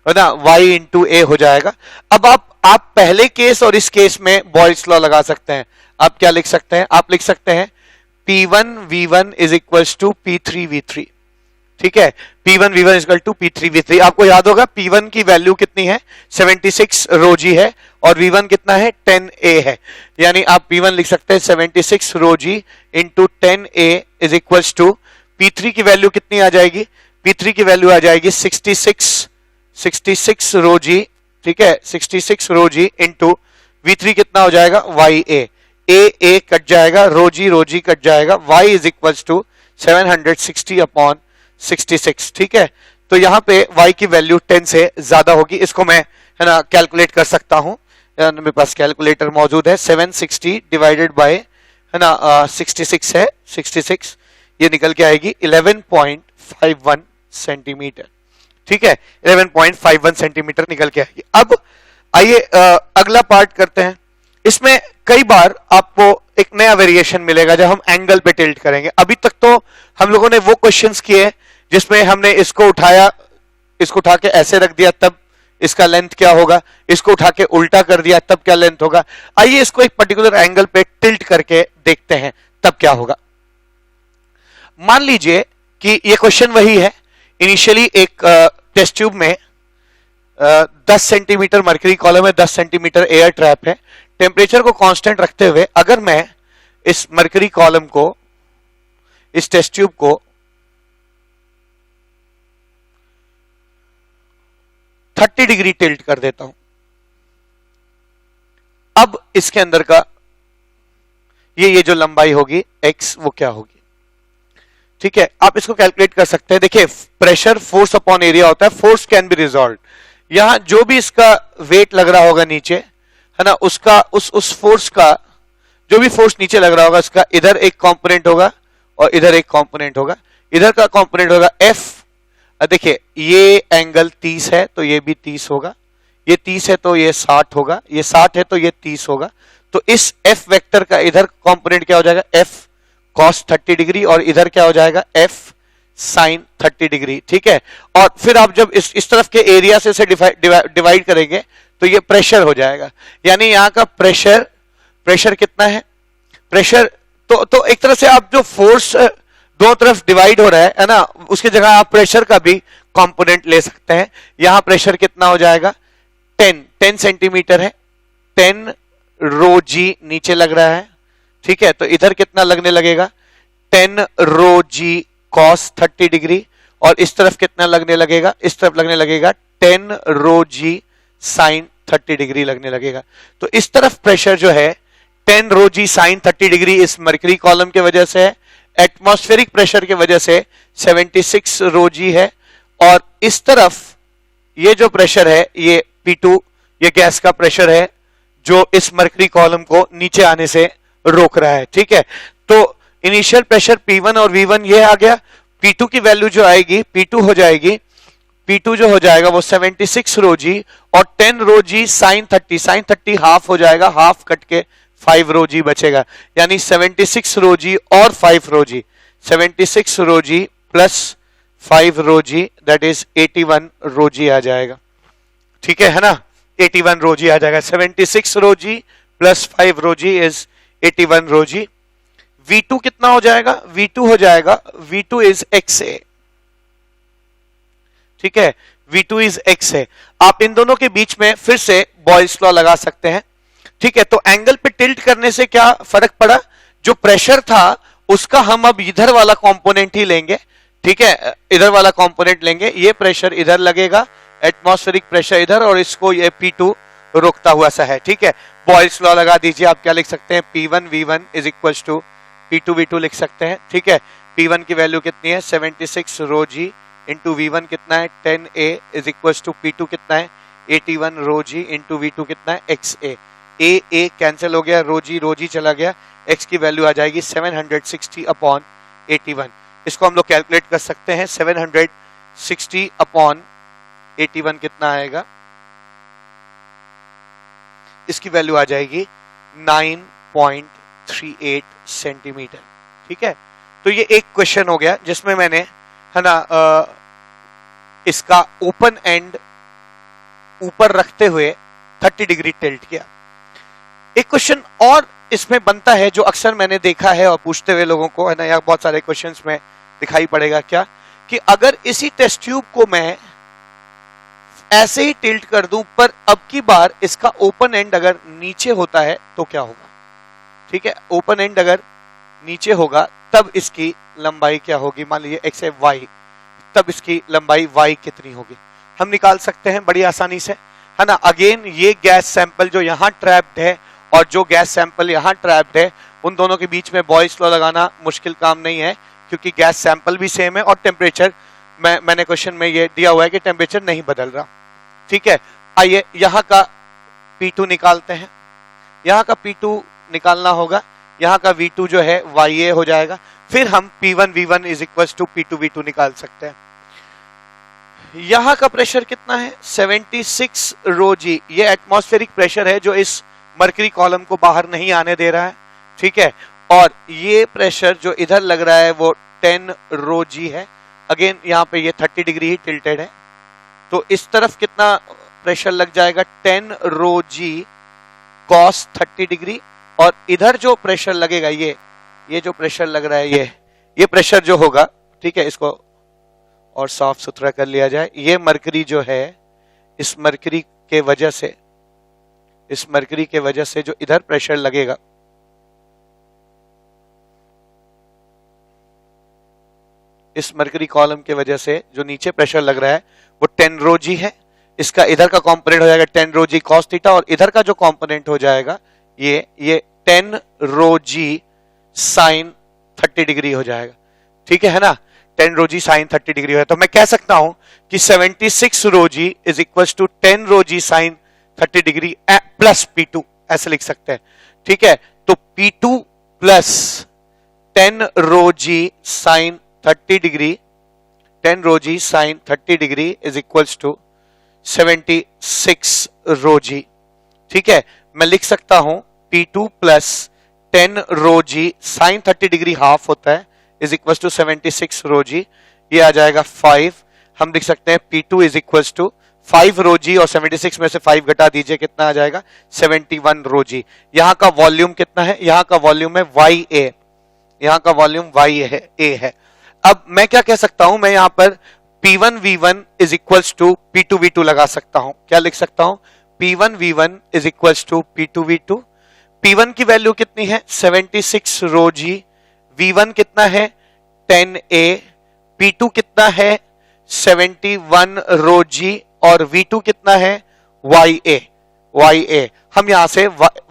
Speaker 1: है ना, Y इंटू A हो जाएगा। अब आप पहले केस और इस केस में बॉयल्स लॉ लगा सकते हैं। आप क्या लिख सकते हैं, आप लिख सकते हैं P1 V1 is equal to P3 V3। ठीक है, P1 V1 is equal to P3 V3। आपको याद होगा P1 की वैल्यू कितनी है, 76 रोजी है, और V1 कितना है, 10A है। यानी आप P1 लिख सकते हैं 76 रोजी into 10A is equal to P3 की वैल्यू कितनी आ जाएगी, P3 की वैल्यू आ जाएगी 66 रोजी। ठीक है, 66 रोजी इंटू V3 कितना हो जाएगा, YA, A कट जाएगा, रोजी कट जाएगा, Y is equal to 760 upon 66। ठीक है, तो यहां पे y की वैल्यू 10 से ज्यादा होगी। इसको मैं, है ना, कैलकुलेट कर सकता हूं, मेरे पास कैलकुलेटर मौजूद है। 760 डिवाइडेड बाय, है ना, 66 है, 66, ये निकल के आएगी 11.51 सेंटीमीटर। ठीक है, 11.51 सेंटीमीटर निकल के आएगी। अब आइए अगला पार्ट करते हैं। इसमें कई बार आपको एक नया वेरिएशन मिलेगा जब हम एंगल पे टिल्ट करेंगे। अभी तक तो हम लोगों ने वो क्वेश्चंस किए जिसमें हमने इसको उठाया, इसको उठा के ऐसे रख दिया तब इसका लेंथ क्या होगा, इसको उठा के उल्टा कर दिया तब क्या लेंथ होगा। आइए इसको एक पर्टिकुलर एंगल पे टिल्ट करके देखते हैं तब क्या होगा। मान लीजिए कि ये क्वेश्चन वही है। इनिशियली एक टेस्ट ट्यूब में 10 सेंटीमीटर मर्करी कॉलम है, 10 सेंटीमीटर एयर ट्रैप है। टेम्परेचर को कांस्टेंट रखते हुए अगर मैं इस मर्करी कॉलम को, इस टेस्ट ट्यूब को 30 डिग्री टिल्ट कर देता हूं, अब इसके अंदर का ये जो लंबाई होगी x वो क्या होगी। ठीक है, आप इसको कैलकुलेट कर सकते हैं। देखिए, प्रेशर फोर्स अपॉन एरिया होता है, फोर्स कैन बी रिजॉल्व। यहां जो भी इसका वेट लग रहा होगा नीचे, है ना, उसका उस फोर्स का, जो भी फोर्स नीचे लग रहा होगा उसका इधर एक कंपोनेंट होगा और इधर एक कंपोनेंट होगा। इधर का कंपोनेंट होगा F। देखिए, ये एंगल 30 है तो ये भी 30 होगा, ये 30 है तो ये 60 होगा, ये 60 है तो ये 30 होगा। तो इस F वेक्टर का इधर कंपोनेंट क्या हो जाएगा, F cos 30 डिग्री, और इधर क्या हो जाएगा, F sin 30 डिग्री। ठीक है, और फिर आप जब इस तरफ के एरिया से इसे डिवाइड करेंगे तो ये प्रेशर हो जाएगा। यानी यहाँ का प्रेशर कितना है, प्रेशर तो एक तरह से आप जो फोर्स दो तरफ डिवाइड हो रहा है ना, उसकी जगह आप प्रेशर का भी कंपोनेंट ले सकते हैं। यहां प्रेशर कितना हो जाएगा, 10 सेंटीमीटर है, 10 रो जी नीचे लग रहा है। ठीक है, तो इधर कितना लगने लगेगा, 10 रो जी कॉस 30 डिग्री, और इस तरफ कितना लगने लगेगा, इस तरफ लगने लगेगा 10 रो जी साइन 30 डिग्री लगने लगेगा। तो इस तरफ प्रेशर जो है 10 रो जी साइन 30 डिग्री इस मर्करी कॉलम के वजह से है, एटमॉस्फेरिक प्रेशर की वजह से 76 रो जी है, और इस तरफ ये जो प्रेशर है ये P2, ये गैस का प्रेशर है जो इस मर्करी कॉलम को नीचे आने से रोक रहा है। ठीक है, तो इनिशियल प्रेशर P1 और V1 ये आ गया। P2 की वैल्यू जो आएगी, P2 हो जाएगी, P2 जो हो जाएगा वो 76 रो जी और 10 रो जी साइन 30 हाफ हो जाएगा, हाफ कट के 5 रो जी बचेगा, यानी 76 रो जी और 5 rho g, 76 rho ji plus 5 rho g that is 81 rho g आ जाएगा। ठीक है ना, 81 रो जी आ जाएगा। 76 rho ji plus 5 rho g is 81 rho ji. V2 कितना हो जाएगा, V2 हो जाएगा, V2 इज XA। ठीक है, V2 इज XA। आप इन दोनों के बीच में फिर से बॉयल्स लॉ लगा सकते हैं। ठीक है, तो एंगल पे टिल्ट करने से क्या फर्क पड़ा, जो प्रेशर था उसका हम अब इधर वाला कंपोनेंट ही लेंगे। ठीक है, इधर वाला कंपोनेंट लेंगे, ये प्रेशर इधर लगेगा, एटमॉस्फेरिक प्रेशर इधर, और इसको ये P2 रोकता हुआ सा है। ठीक है, बॉयल्स लॉ लगा दीजिए। आप क्या लिख सकते हैं, P1 V1 is equal to P2 V2 लिख सकते हैं। ठीक है, P1 की वैल्यू कितनी है 76 रो जी इंटू V1 कितना है 10A is equal to P2 कितना है 81 रो जी इंटू V2 कितना है XA। A कैंसिल हो गया, रो जी चला गया, X की वैल्यू आ जाएगी 760 अपॉन 81। इसको हम लोग कैलकुलेट कर सकते हैं, 760 अपॉन 81 कितना आएगा, इसकी वैल्यू आ जाएगी 9.38 सेंटीमीटर। ठीक है, तो ये एक क्वेश्चन हो गया जिसमें मैंने है ना इसका ओपन एंड ऊपर रखते हुए 30 डिग्री टिल्ट किया। एक क्वेश्चन और इसमें बनता है जो अक्सर मैंने देखा है और पूछते हुए लोगों को, है ना, यहाँ बहुत सारे क्वेश्चंस में दिखाई पड़ेगा क्या, कि अगर इसी टेस्ट ट्यूब को मैं ऐसे ही टिल्ट कर दूं पर अब की बार इसका ओपन एंड अगर नीचे होता है तो क्या होगा। ठीक है, ओपन एंड अगर नीचे होगा तब इसकी लंबाई क्या होगी, मान लीजिए x है y, तब इसकी लंबाई y कितनी होगी, हम निकाल सकते हैं बड़ी आसानी से, है ना। अगेन ये गैस सैंपल जो यहाँ ट्रैप्ड है और जो गैस सैंपल यहाँ ट्रैप्ड है, उन दोनों के बीच में बॉयस लॉ लगाना मुश्किल काम नहीं है, क्योंकि गैस सैंपल भी सेम है और टेम्परेचर मैंने क्वेश्चन में ये दिया हुआ है कि टेम्परेचर नहीं बदल रहा। ठीक है, आइए यहाँ का P2 निकालते हैं, यहाँ का P2 निकालना होगा, यहाँ का V2 जो है YA हो जाएगा, फिर हम P1 V1 is equal to P2 V2 निकाल सकते हैं। यहाँ का प्रेशर कितना है 76 रो जी, ये एटमॉस्फेरिक प्रेशर है जो इस मरकरी कॉलम को बाहर नहीं आने दे रहा है। ठीक है, और ये प्रेशर जो इधर लग रहा है वो 10 रो जी है। अगेन यहाँ पे ये 30 डिग्री ही टिल्टेड है, तो इस तरफ कितना प्रेशर लग जाएगा 10 रो जी कॉस 30 डिग्री, और इधर जो प्रेशर लगेगा ये जो प्रेशर लग रहा है ये प्रेशर जो होगा, ठीक है, इसको और साफ सुथरा कर लिया जाए, ये मरकरी जो है इस मरकरी के वजह से जो इधर प्रेशर लगेगा, इस मरकरी कॉलम के वजह से जो नीचे प्रेशर लग रहा है वो 10 रो जी है, इसका इधर का कंपोनेंट हो जाएगा 10 रो जी कॉस थीटा, और इधर का जो कंपोनेंट हो जाएगा ये 10 रो जी साइन 30 डिग्री हो जाएगा। ठीक है ना, 10 रो जी साइन 30 डिग्री है, तो मैं कह सकता हूं कि 76 rho g is equal to 10 rho g sine 30 degree plus P2, ऐसे लिख सकते हैं। ठीक है, तो P2 plus 10 rho g sine 30 degree, 10 rho g sine 30 degree is equal to 76 rho जी। ठीक है, मैं लिख सकता हूं P2 plus 10 rho g sine 30 degree half होता है is equal to 76 rho g, ये आ जाएगा 5। हम लिख सकते हैं P2 is equal to 5 rho g, और 76 में से 5 घटा दीजिए, कितना आ जाएगा 71 रो जी। यहां का वॉल्यूम कितना है, यहां का वॉल्यूम है YA, यहां का वॉल्यूम YA है। अब मैं क्या कह सकता हूं, मैं यहां पर P1 V1 is equal to P2 V2 लगा सकता हूं। क्या लिख सकता हूं, P1 V1 is equal to P2 V2। P1 की वैल्यू कितनी है 76 रो जी, V1 कितना है 10A, P2 कितना है 71 रो जी, और V2 कितना है YA। हम यहां से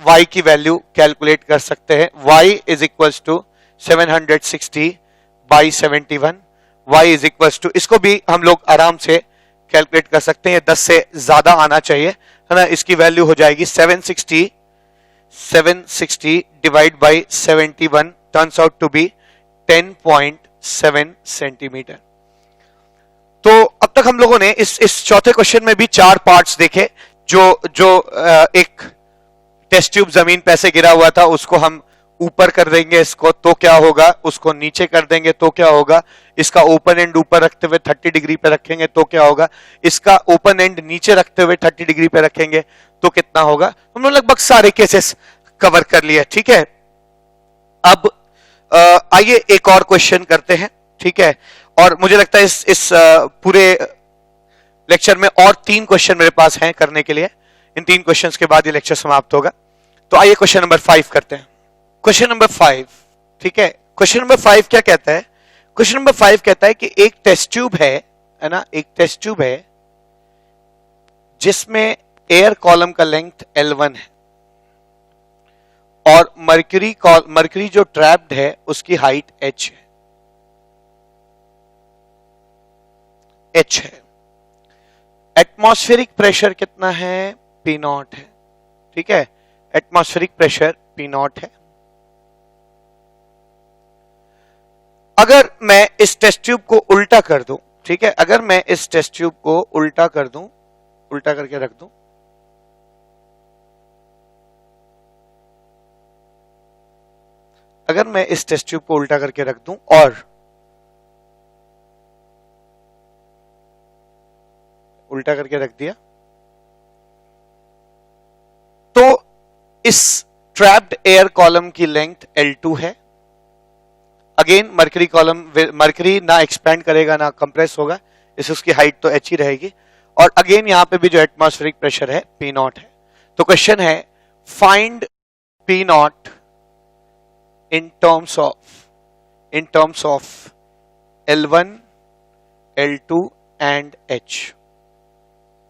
Speaker 1: Y की वैल्यू कैलकुलेट कर सकते हैं, Y is equal to 760 by 71, Y is equal to, इसको भी हम लोग आराम से कैलकुलेट कर सकते हैं, 10 से ज्यादा आना चाहिए, है ना। इसकी वैल्यू हो जाएगी 760 divide by 71 turns out to be 10.7 centimetre. तो अब तक हम लोगों ने इस चौथे क्वेश्चन में भी 4 पार्ट्स देखे। जो एक टेस्ट ट्यूब जमीन पे ऐसे गिरा हुआ था, उसको हम ऊपर कर देंगे इसको तो क्या होगा, उसको नीचे कर देंगे तो क्या होगा, इसका ओपन एंड ऊपर रखते हुए 30 डिग्री पे रखेंगे तो क्या होगा, इसका ओपन एंड नीचे रखते हुए 30 डिग्री पे रखेंगे तो कितना होगा। हमने लगभग सारे केसेस कवर कर लिए। ठीक है, अब आइए एक और क्वेश्चन करते हैं। ठीक है, और मुझे लगता है इस पूरे लेक्चर में और 3 क्वेश्चन मेरे पास हैं करने के लिए। इन 3 क्वेश्चंस के बाद ये लेक्चर समाप्त होगा। तो आइए क्वेश्चन नंबर 5 करते हैं। क्वेश्चन नंबर 5, ठीक है, क्वेश्चन नंबर 5 क्या कहता है, क्वेश्चन नंबर 5 कहता है कि एक टेस्ट ट्यूब है ना, एक टेस्ट ट्यूब है जिसमें एयर कॉलम का लेंथ L1 है और मर्क्यूरी जो ट्रैप्ड है उसकी हाइट H है। H है। एटमॉस्फेरिक प्रेशर कितना है? P नॉट है। ठीक है, एटमॉस्फेरिक प्रेशर P नॉट है। अगर मैं इस टेस्ट ट्यूब को उल्टा कर दूं, ठीक है, अगर मैं इस टेस्ट ट्यूब को उल्टा कर दूं, उल्टा करके रख दूं, अगर मैं इस टेस्ट ट्यूब को उल्टा करके रख दूं और उल्टा करके रख दिया, तो इस ट्रैप्ड एयर कॉलम की लेंथ L2 है। अगेन मर्करी कॉलम, मर्करी ना एक्सपेंड करेगा ना कंप्रेस होगा, इस उसकी हाइट तो h ही रहेगी। और अगेन यहां पे भी जो एटमॉस्फेरिक प्रेशर है P नॉट है। तो क्वेश्चन है find P not in terms of L1, L2 and H।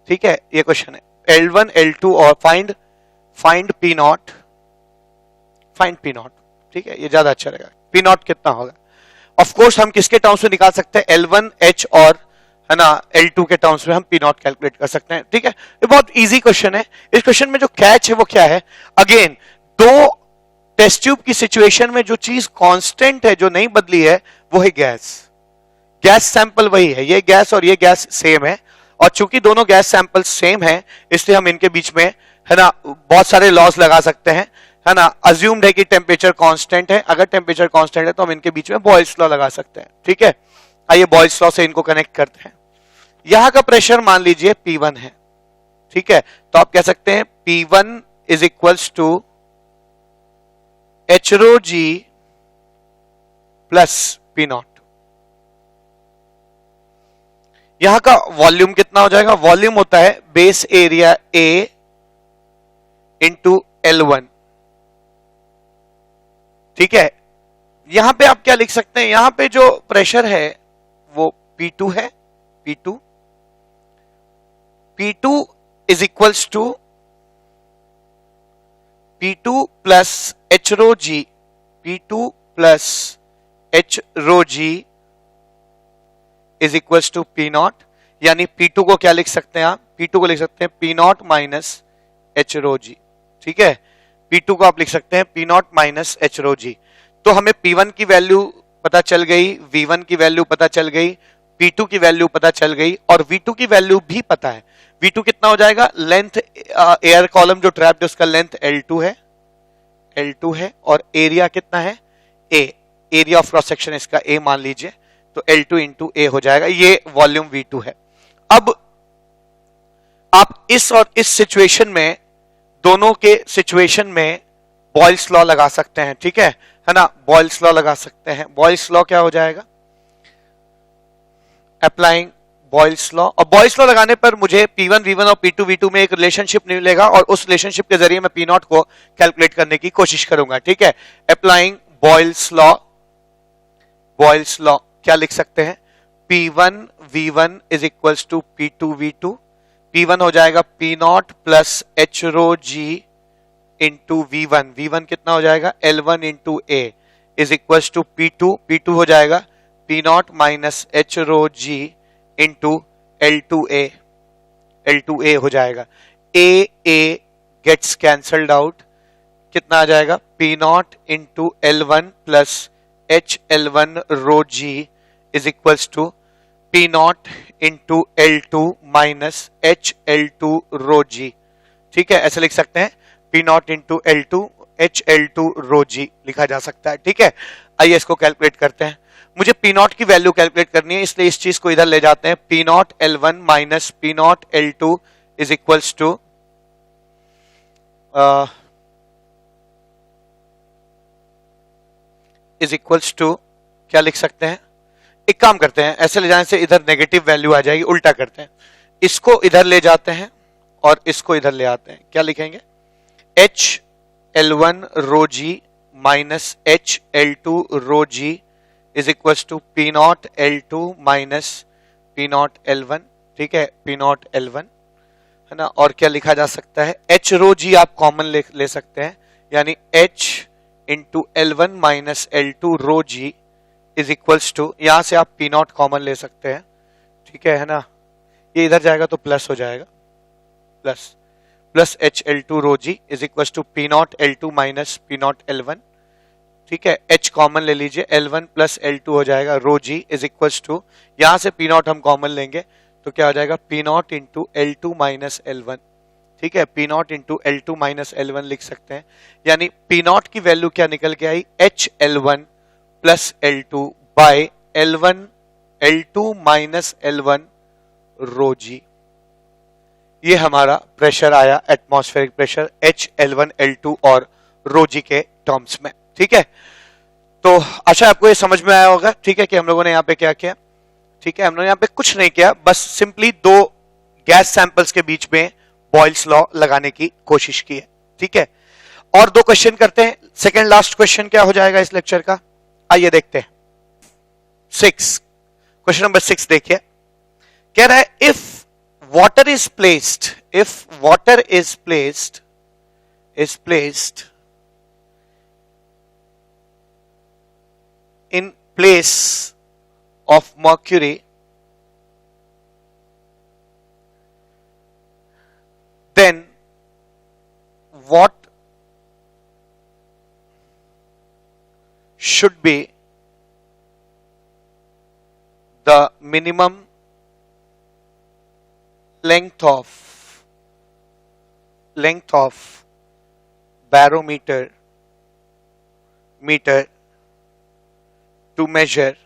Speaker 1: ठीक है, ये क्वेश्चन है L1, L2 और find P not, find P not. ठीक है, ये ज्यादा अच्छा रहेगा। P नॉट कितना होगा? ऑफ कोर्स हम किसके टर्म्स में निकाल सकते हैं? L1, H और है ना L2 के टर्म्स में हम P नॉट कैलकुलेट कर सकते हैं। ठीक है, ये बहुत इजी क्वेश्चन है। इस क्वेश्चन में जो कैच है वो क्या है? अगेन दो टेस्ट ट्यूब की सिचुएशन में जो चीज कांस्टेंट है, जो नहीं बदली है, वो है गैस। गैस सैंपल वही है, ये गैस और ये गैस सेम है। और चूंकि दोनों गैस सैंपल सेम है, इसलिए हम इनके बीच में है ना बहुत सारे लॉज लगा सकते हैं, है ना। अज्यूम्ड है कि टेम्परेचर कांस्टेंट है, अगर टेम्परेचर कांस्टेंट है तो हम इनके बीच में बॉयल्स लॉ लगा सकते हैं। ठीक है, आइए बॉयल्स लॉ से इनको कनेक्ट करते हैं। यहां का प्रेशर मान लीजिए P1 है। ठीक है, तो आप कह सकते हैं P1 is equals to H rho G plus P nought. यहां का वॉल्यूम कितना हो जाएगा? वॉल्यूम होता है base area A into L1। ठीक है, यहां पे आप क्या लिख सकते हैं? यहां पे जो प्रेशर है वो P2 है। P2 is equals to P2 plus H rho G, P2 plus H rho G is equals to P nought. यानी P2 को क्या लिख सकते हैं आप? P2 को लिख सकते हैं P nought minus H rho G। ठीक है, P2 को आप लिख सकते हैं P nought minus H rho G। तो हमें P1 की वैल्यू पता चल गई, V1 की वैल्यू पता चल गई, P2 की वैल्यू पता चल गई और V2 की वैल्यू भी पता है। V2 कितना हो जाएगा? लेंथ एयर कॉलम जो ट्रैप्ड है उसका लेंथ L2 है और एरिया कितना है? A, area of cross section इसका A मान लीजिए, तो L2 इंटू A हो जाएगा। ये वॉल्यूम V2 है। अब आप इस और इस सिचुएशन में, दोनों के सिचुएशन में बॉयल्स लॉ लगा सकते हैं। ठीक है ना, बॉयल्स लॉ लगा सकते हैं। बॉयल्स लॉ क्या हो जाएगा? Applying Boyle's law. और बॉयल्स लॉ लगाने पर मुझे P1 V1 और P2 V2 में एक रिलेशनशिप मिलेगा और उस रिलेशनशिप के जरिए मैं P नॉट को कैलकुलेट करने की कोशिश करूंगा। ठीक है, applying Boyle's law. Boyle's law क्या लिख सकते हैं? P1 V1 is equals to P2 V2। P1 हो जाएगा P nought plus H rho G into V1। V1 कितना हो जाएगा? L1 into A is equals to P2। P2 हो जाएगा P nought minus H rho G into L2A। L2A हो जाएगा। A gets cancelled out, कितना आ जाएगा? P nought into L1 plus H L1 rho G is equals to P nought into L2 minus H L2 rho G। ठीक है, ऐसे लिख सकते हैं, P nought into L2 H L2 rho G लिखा जा सकता है। ठीक है, आइए इसको कैलकुलेट करते हैं। मुझे P नॉट की वैल्यू कैलकुलेट करनी है, इसलिए इस चीज को इधर ले जाते हैं। P nought L1 minus P nought L2 is equals to क्या लिख सकते हैं? एक काम करते हैं, ऐसे ले जाने से इधर नेगेटिव वैल्यू आ जाएगी, उल्टा करते हैं। इसको इधर ले जाते हैं और इसको इधर ले आते हैं। क्या लिखेंगे? H L1 rho G minus H L2 rho G is equals to P nought L2 minus P nought L1। ठीक है, P नॉट L1 है ना। और क्या लिखा जा सकता है? H रो G आप कॉमन ले सकते हैं, यानी H into L1 minus L2 rho G is equals to, यहां से आप P नॉट कॉमन ले सकते हैं। ठीक है ना, ये इधर जाएगा तो प्लस हो जाएगा, plus plus H L two rho g is equal to P nought L two minus P nought L one. ठीक है, एच कॉमन ले लीजिए, L one plus L two हो जाएगा rho g is equal to, यहां से P not हम common लेंगे तो क्या हो जाएगा P not into L two minus l one. ठीक है, P not into L two minus l one लिख सकते हैं, यानी पी नॉट की वैल्यू क्या निकल के आई, h l one plus L two by l one l two minus l one rho g. ये हमारा प्रेशर आया, atmospheric pressure h l one l two और रो जी के टर्म्स में। ठीक है, तो अच्छा आपको ये समझ में आया होगा। ठीक है, कि हम लोगों ने यहाँ पे क्या किया। ठीक है, हम लोगों ने यहाँ पे कुछ नहीं किया, बस सिंपली दो गैस सैंपल्स के बीच में बॉयल्स लॉ लगाने की कोशिश की है। ठीक है, और दो क्वेश्चन करते हैं। सेकंड लास्ट क्वेश्चन क्या हो जाएगा इस लेक्चर का, आइए देखते हैं। 6, क्वेश्चन नंबर 6 देखिए, कह रहा है if water is placed, if water is placed in place of mercury, then what should be the minimum length of barometer to measure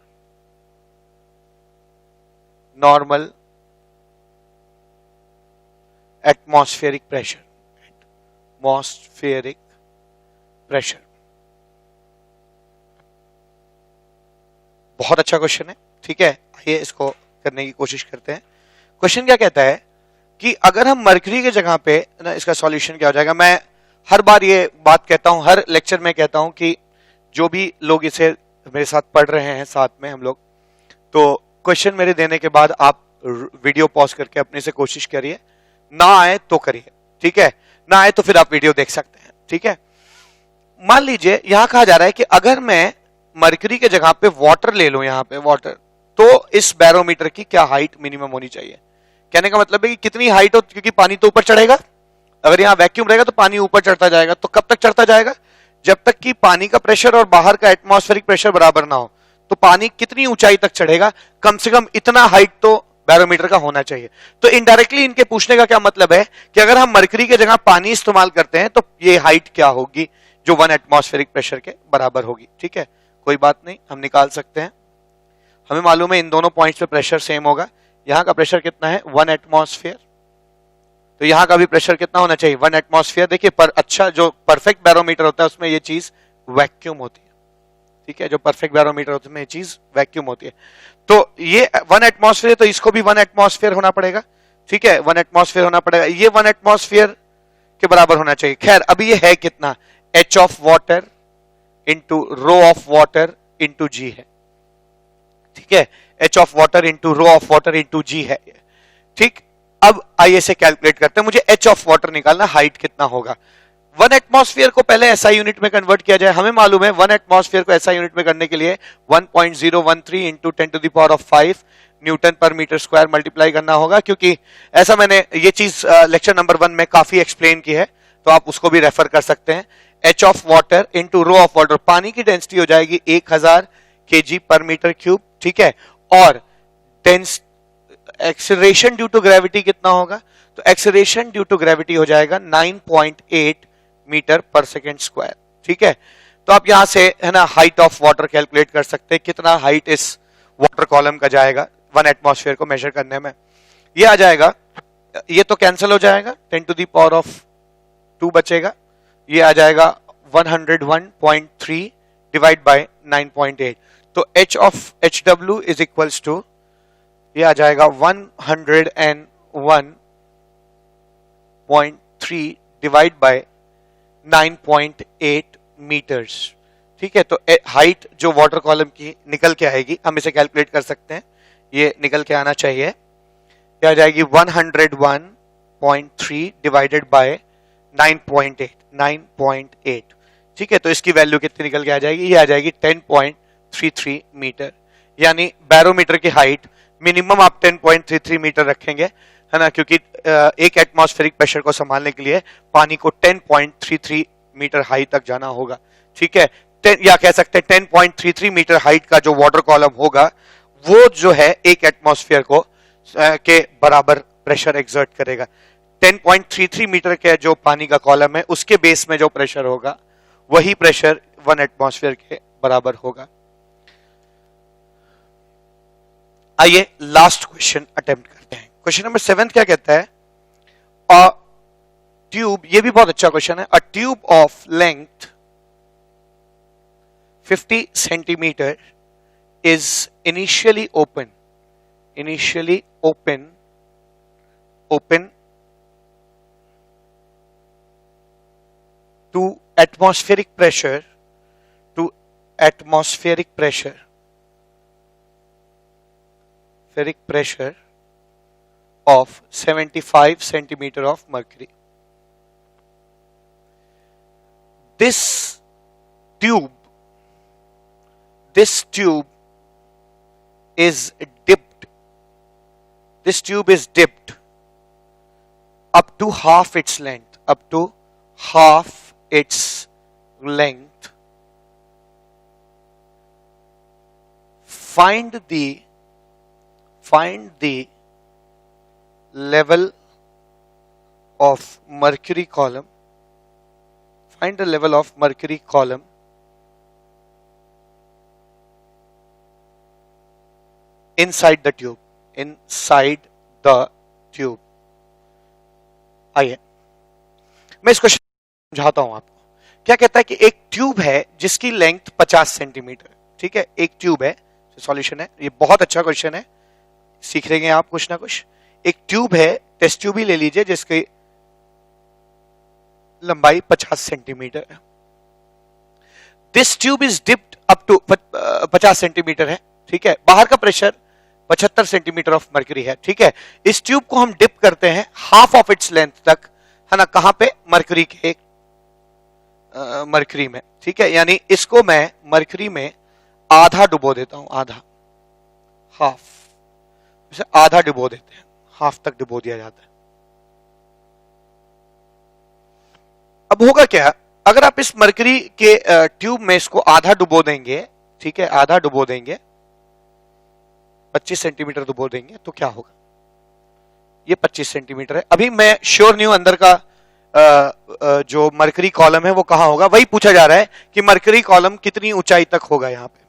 Speaker 1: normal atmospheric pressure, बहुत अच्छा क्वेश्चन है। ठीक है, आइए इसको करने की कोशिश करते हैं। क्वेश्चन क्या कहता है कि अगर हम मरकरी के जगह पे ना, इसका सॉल्यूशन क्या हो जाएगा। मैं हर बार ये बात कहता हूं, हर लेक्चर में कहता हूं कि जो भी लोग इसे मेरे साथ पढ़ रहे हैं साथ में हम लोग, तो क्वेश्चन मेरे देने के बाद आप वीडियो पॉज करके अपने से कोशिश करिए, ना आए तो करिए। ठीक है, ना आए तो फिर आप वीडियो देख सकते हैं। ठीक है, मान लीजिए यहां कहा जा रहा है कि अगर मैं मरकरी के जगह पे वाटर ले लूं, यहां पे वाटर, तो इस बैरोमीटर की क्या हाइट मिनिमम होनी चाहिए। कहने का मतलब है कि कितनी हाइट हो, क्योंकि पानी तो ऊपर चढ़ेगा, अगर यहां वैक्यूम रहेगा तो पानी ऊपर चढ़ता जाएगा। तो कब तक चढ़ता जाएगा, जब तक कि पानी का प्रेशर और बाहर का एटमॉस्फेरिक प्रेशर बराबर ना हो। तो पानी कितनी ऊंचाई तक चढ़ेगा, कम से कम इतना हाइट तो बैरोमीटर का होना चाहिए। तो इनडायरेक्टली इनके पूछने का क्या मतलब है कि अगर हम मरकरी की जगह पानी इस्तेमाल करते हैं तो ये हाइट क्या होगी, जो 1 एटमॉस्फेरिक प्रेशर के बराबर होगी। ठीक है, कोई बात नहीं, हम निकाल सकते हैं। हमें मालूम है इन दोनों पॉइंट्स पे प्रेशर सेम होगा। यहां का प्रेशर कितना है, 1 एटमॉस्फेयर, तो यहां का भी प्रेशर कितना होना चाहिए, 1 एटमॉस्फेयर। देखिए, पर अच्छा जो परफेक्ट बैरोमीटर होता है उसमें ये चीज वैक्यूम होती है। ठीक है, जो परफेक्ट बैरोमीटर होता है उसमें ये चीज वैक्यूम होती है। तो ये 1 एटमॉस्फेयर, तो इसको भी 1 एटमॉस्फेयर होना पड़ेगा। ठीक है, 1 एटमॉस्फेयर होना पड़ेगा, ये 1 एटमॉस्फेयर के बराबर होना चाहिए। खैर, अभी ये है कितना, H of water into rho of water into G है। ठीक है, H of water into rho of water into G है। ठीक, अब आइए से कैलकुलेट करते हैं। मुझे एच ऑफ वाटर निकालना, हाइट कितना होगा। 1 एटमॉस्फेयर को पहले एसआई यूनिट में कन्वर्ट किया जाए। हमें मालूम है 1 एटमॉस्फेयर को एसआई यूनिट में करने के लिए 1.013 इंटू 10⁵ न्यूटन पर मीटर स्क्वायर मल्टीप्लाई करना होगा, क्योंकि ऐसा मैंने ये चीज लेक्चर नंबर 1 में काफी एक्सप्लेन की है, तो आप उसको भी रेफर कर सकते हैं। H of water into rho of water, पानी की डेंसिटी हो जाएगी 1000 kg पर मीटर क्यूब। ठीक है, और एक्सेलरेशन ड्यू टू ग्रेविटी कितना होगा, तो एक्सेलरेशन ड्यू टू ग्रेविटी हो जाएगा 9.8 मीटर पर सेकेंड स्क्वायर। ठीक है, तो आप यहां से है ना हाइट ऑफ वाटर कैलकुलेट कर सकते हैं, कितना हाइट इस वाटर कॉलम का जाएगा 1 एटमॉस्फेयर को मेजर करने में। ये आ जाएगा, ये तो कैंसिल हो जाएगा, 10⁻² बचेगा, ये आ जाएगा 101.3 डिवाइड बाय 9.8। तो H of H W is equals to, ये आ जाएगा 101.3 डिवाइड बाय 9.8 मीटर्स। ठीक है, तो हाइट जो वाटर कॉलम की निकल के आएगी, हम इसे कैलकुलेट कर सकते हैं, ये निकल के आना चाहिए, ये आ जाएगी 101.3 डिवाइडेड बाय 9.8। ठीक है, तो इसकी वैल्यू कितनी निकल के आ जाएगी, ये आ जाएगी 10.33 मीटर। यानी बैरोमीटर की हाइट मिनिमम आप 10.33 मीटर रखेंगे, है ना, क्योंकि एक एटमॉस्फेरिक प्रेशर को संभालने के लिए पानी को 10.33 मीटर हाइट तक जाना होगा, ठीक है। या कह सकते हैं 10.33 मीटर हाइट का जो वाटर कॉलम होगा वो जो है एक एटमॉस्फेयर को के बराबर प्रेशर एक्सर्ट करेगा। 10.33 मीटर के जो पानी का कॉलम है उसके बेस में जो प्रेशर होगा वही प्रेशर 1 एटमॉस्फेयर के बराबर होगा। आइए लास्ट क्वेश्चन अटेम्प्ट करते हैं। क्वेश्चन नंबर 7 क्या कहता है? अ ट्यूब, ये भी बहुत अच्छा क्वेश्चन है। A tube of length 50 centimetre is initially open to atmospheric pressure of 75 centimeter of mercury. This tube is dipped. This tube is dipped up to half its length. Find the level of mercury column. Find the level of mercury column inside the tube. आइए मैं इस question समझाता हूं आपको। क्या कहता है कि एक ट्यूब है जिसकी लेंथ 50 सेंटीमीटर, ठीक है, एक ट्यूब है, सॉल्यूशन है। ये बहुत अच्छा क्वेश्चन है, सीख लेंगे आप कुछ ना कुछ। एक ट्यूब है, टेस्ट ट्यूब ही ले लीजिए, जिसकी लंबाई 50 सेंटीमीटर है। This tube is dipped up to 50 centimetre है, ठीक है। बाहर का प्रेशर 75 सेंटीमीटर ऑफ मर्क्यूरी है, ठीक है। इस ट्यूब को हम डिप करते हैं हाफ ऑफ इट्स लेंथ तक, है ना, कहां पे? मर्क्यूरी के मर्क्यूरी में, ठीक है। यानी इसको मैं मर्क्यूरी में आधा डुबो देता हूं, हाफ, इसे आधा डुबो देते हैं, हाफ तक डुबो दिया जाता है। अब होगा क्या, अगर आप इस मर्क्यूरी के ट्यूब में इसको आधा डुबो देंगे, ठीक है, आधा डुबो देंगे, 25 सेंटीमीटर डुबो देंगे, तो क्या होगा? ये 25 सेंटीमीटर है। अभी मैं श्योर नहीं हूं अंदर का जो मर्क्यूरी कॉलम है वो कहां होगा, वही पूछा जा रहा है कि मर्क्यूरी कॉलम कितनी ऊंचाई तक होगा यहां पे,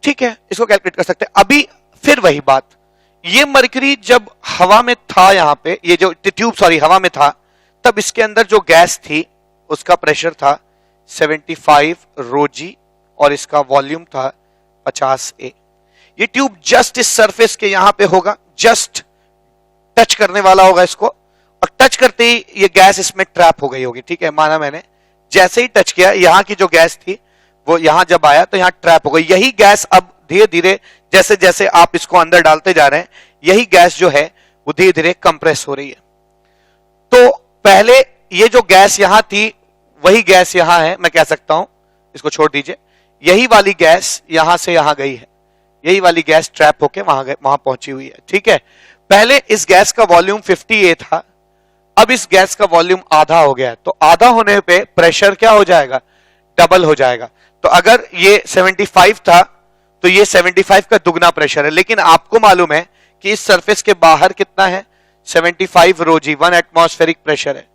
Speaker 1: ठीक है। इसको कैलकुलेट कर सकते हैं। अभी फिर वही बात, ये मर्क्यूरी जब हवा में था, यहां पे ये जो ट्यूब हवा में था, तब इसके अंदर जो गैस थी उसका प्रेशर था 75 रोजी और इसका वॉल्यूम था 50 ए। ये ट्यूब जस्ट इस सरफेस के यहां पे होगा, जस्ट टच करने वाला होगा इसको, और टच करते ही ये गैस इसमें ट्रैप हो गई होगी, ठीक है। माना मैंने जैसे ही टच किया, यहां की जो गैस थी वो यहां जब आया तो यहां ट्रैप हो गई। यही गैस अब धीरे धीरे जैसे जैसे आप इसको अंदर डालते जा रहे हैं, यही गैस जो है वो धीरे धीरे कंप्रेस हो रही है। तो पहले ये जो गैस यहां थी वही गैस यहां है, मैं कह सकता हूं, इसको छोड़ दीजिए, यही वाली गैस यहां से यहां गई है, यही वाली गैस ट्रैप होके वहां पहुंची हुई है, ठीक है। पहले इस गैस का वॉल्यूम 50A था, अब इस गैस का वॉल्यूम आधा हो गया है, तो आधा होने पे प्रेशर क्या हो जाएगा? डबल हो जाएगा। तो अगर ये 75 था तो ये 75 का दुगना प्रेशर है, लेकिन आपको मालूम है कि इस सरफेस के बाहर कितना है? 75 रोजी, 1 एटमॉस्फेरिक प्रेशर है।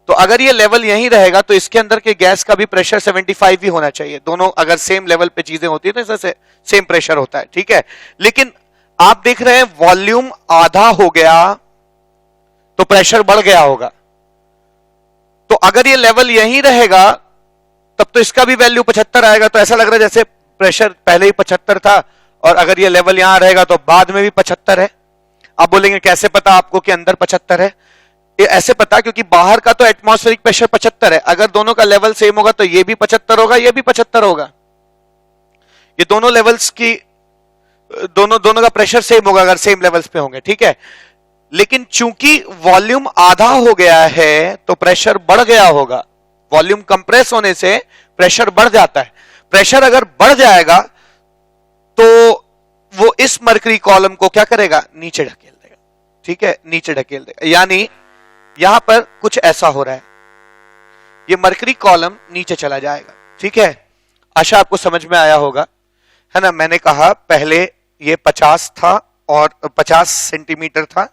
Speaker 1: तो अगर ये लेवल यहीं रहेगा तो इसके अंदर के गैस का भी प्रेशर 75 ही होना चाहिए। दोनों अगर सेम लेवल पे चीजें होती है तो इससे सेम प्रेशर होता है, ठीक है। लेकिन आप देख रहे हैं वॉल्यूम आधा हो गया तो प्रेशर बढ़ गया होगा। तो अगर ये लेवल यहीं रहेगा तब तो इसका भी वैल्यू 75 आएगा। तो ऐसा लग रहा है जैसे प्रेशर पहले ही 75 था और अगर ये लेवल यहां रहेगा तो बाद में भी 75 है। आप बोलेंगे कैसे पता आपको कि अंदर 75 है? ये ऐसे पता क्योंकि बाहर का तो एटमॉस्फेरिक प्रेशर 75 है, अगर दोनों का लेवल सेम होगा तो ये भी 75 होगा, ये भी 75 होगा। ये दोनों लेवल्स की दोनों का प्रेशर सेम होगा अगर सेम लेवल्स पे होंगे, ठीक है। लेकिन चूंकि वॉल्यूम आधा हो गया है तो प्रेशर बढ़ गया होगा। वॉल्यूम कंप्रेस होने से प्रेशर बढ़ जाता है। प्रेशर अगर बढ़ जाएगा तो वो इस मरकरी कॉलम को क्या करेगा, नीचे ढकेल देगा। ठीक है, नीचे ढकेल देगा, यानी यहां पर कुछ ऐसा हो रहा है, ये मरकरी कॉलम नीचे चला जाएगा। ठीक है, आशा आपको समझ में आया होगा, है ना। मैंने कहा पहले ये 50 था और 50 सेंटीमीटर था,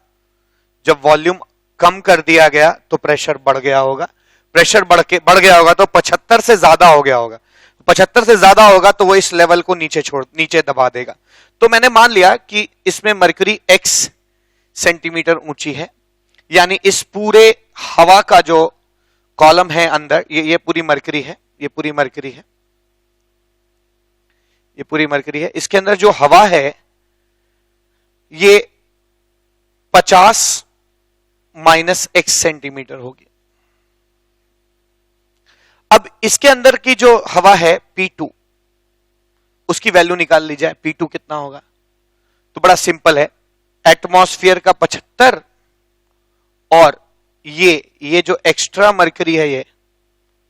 Speaker 1: जब वॉल्यूम कम कर दिया गया तो प्रेशर बढ़ गया होगा, प्रेशर बढ़ गया होगा तो 75 से ज्यादा हो गया होगा, 75 से ज्यादा होगा तो वो इस लेवल को नीचे दबा देगा। तो मैंने मान लिया कि इसमें मरकरी x सेंटीमीटर ऊंची है, यानी इस पूरे हवा का जो कॉलम है अंदर, ये पूरी मरकरी है, ये पूरी मरकरी है, ये पूरी मरकरी है, इसके अंदर जो हवा है ये 50 माइनस x सेंटीमीटर होगी। अब इसके अंदर की जो हवा है P2, उसकी वैल्यू निकाल ली जाए, P2 कितना होगा। तो बड़ा सिंपल है, एटमॉस्फेयर का 75 और ये जो एक्स्ट्रा मरकरी है ये,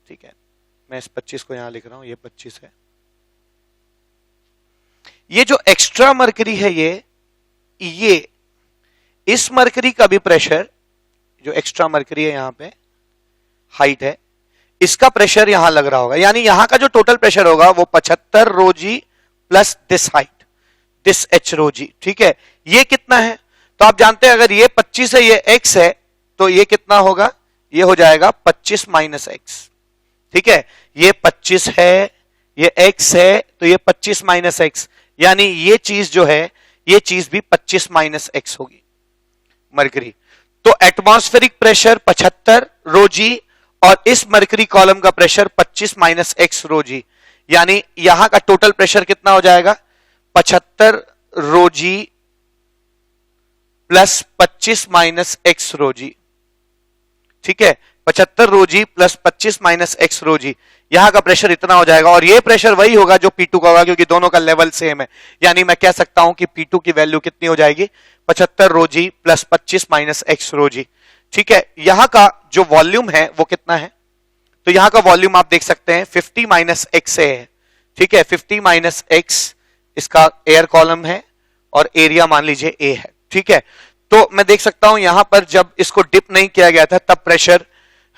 Speaker 1: ठीक है, मैं इस 25 को यहां लिख रहा हूं, ये 25 है, ये जो एक्स्ट्रा मरकरी है ये इस मरकरी का भी प्रेशर, जो एक्स्ट्रा मरकरी है यहां पे हाइट है, इसका प्रेशर यहां लग रहा होगा, यानी यहां का जो टोटल प्रेशर होगा वो 75 rho ji plus this height, this H rho जी। ठीक है, ये कितना है, तो आप जानते हैं अगर ये 25 है, ये x है, तो ये कितना होगा, ये हो जाएगा 25 माइनस एक्स। ठीक है, ये 25 है, ये x है, तो ये 25 माइनस एक्स, यानी ये चीज जो है, ये चीज भी 25 माइनस एक्स होगी मरकरी। तो एटमॉस्फेरिक प्रेशर 75 रो जी और इस मरकरी कॉलम का pressure 25 minus X rho g, यानी यहां का टोटल प्रेशर कितना हो जाएगा, 75 रो जी प्लस 25 माइनस एक्स रो जी। ठीक है, 75 रो जी प्लस 25 माइनस एक्स रो जी, यहां का प्रेशर इतना हो जाएगा, और ये प्रेशर वही होगा जो P2 का होगा, क्योंकि दोनों का लेवल सेम है। यानी मैं कह सकता हूं कि P2 की वैल्यू कितनी हो जाएगी, 75 रो जी प्लस 25 माइनस एक्स रो जी। ठीक है, यहां का जो वॉल्यूम है वो कितना है, तो यहां का वॉल्यूम आप देख सकते हैं 50 माइनस एक्स है। ठीक है, 50 माइनस एक्स इसका एयर कॉलम है और एरिया मान लीजिए A है। ठीक है, तो मैं देख सकता हूं यहां पर जब इसको डिप नहीं किया गया था तब प्रेशर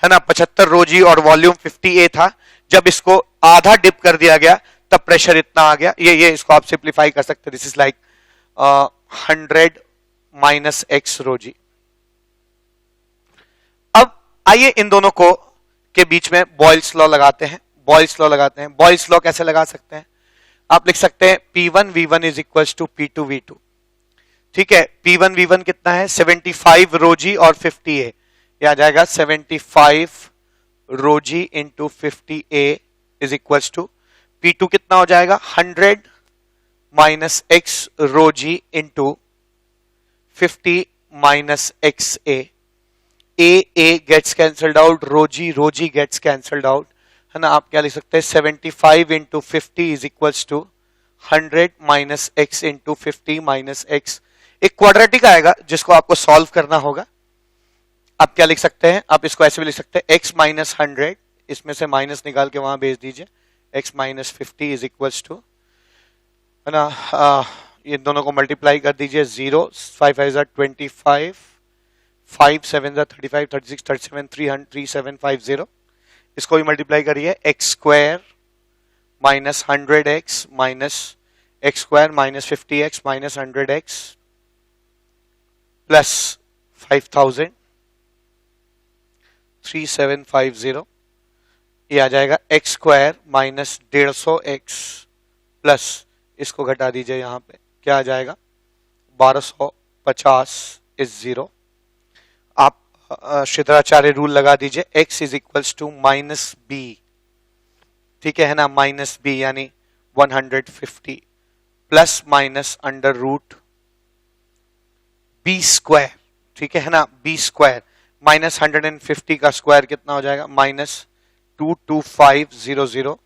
Speaker 1: है ना 75 रो जी और वॉल्यूम 50 A था, जब इसको आधा डिप कर दिया गया तब प्रेशर इतना आ गया। ये इसको आप सिंप्लीफाई कर सकते हैं, this is like 100 minus X rho जी। अब आइए इन दोनों को के बीच में बॉयल्स लॉ लगाते हैं। बॉयल्स लॉ लगाते हैं, बॉयल्स लॉ कैसे लगा सकते हैं, आप लिख सकते हैं P1 V1 is equal to P2 V2। ठीक है, P1 V1 कितना है, 75 रो जी और 50 A, यह आ जाएगा 75 rho G into 50 A is equal to P2 कितना हो जाएगा, 100 minus X rho G into 50 minus X A gets cancelled out, rho G gets cancelled out, है ना। आप क्या लिख सकते हैं, 75 into 50 is equal to 100 minus X into 50 minus X. एक क्वाड्रेटिक आएगा जिसको आपको सॉल्व करना होगा। आप क्या लिख सकते हैं, आप इसको ऐसे भी लिख सकते हैं, x माइनस 100, इसमें से माइनस निकाल के वहां भेज दीजिए, x minus 50 is equal to, है ना, ये दोनों को मल्टीप्लाई कर दीजिए, 0 5 5 25 5 7 35 36 37 3750, इसको भी मल्टीप्लाई करिए, x square minus 100x minus x square minus 50x minus 100x plus 5000 3750, ये आ जाएगा x square minus 150x plus, इसको घटा दीजिए यहां पे, क्या आ जाएगा 1250 इज 0। आप श्रीधराचार्य रूल लगा दीजिए, x is equals to minus B. ठीक है ना, माइनस बी यानी 150 plus minus under root B square. ठीक है ना, बी स्क्वायर माइनस 150 का स्क्वायर कितना हो जाएगा, माइनस 22500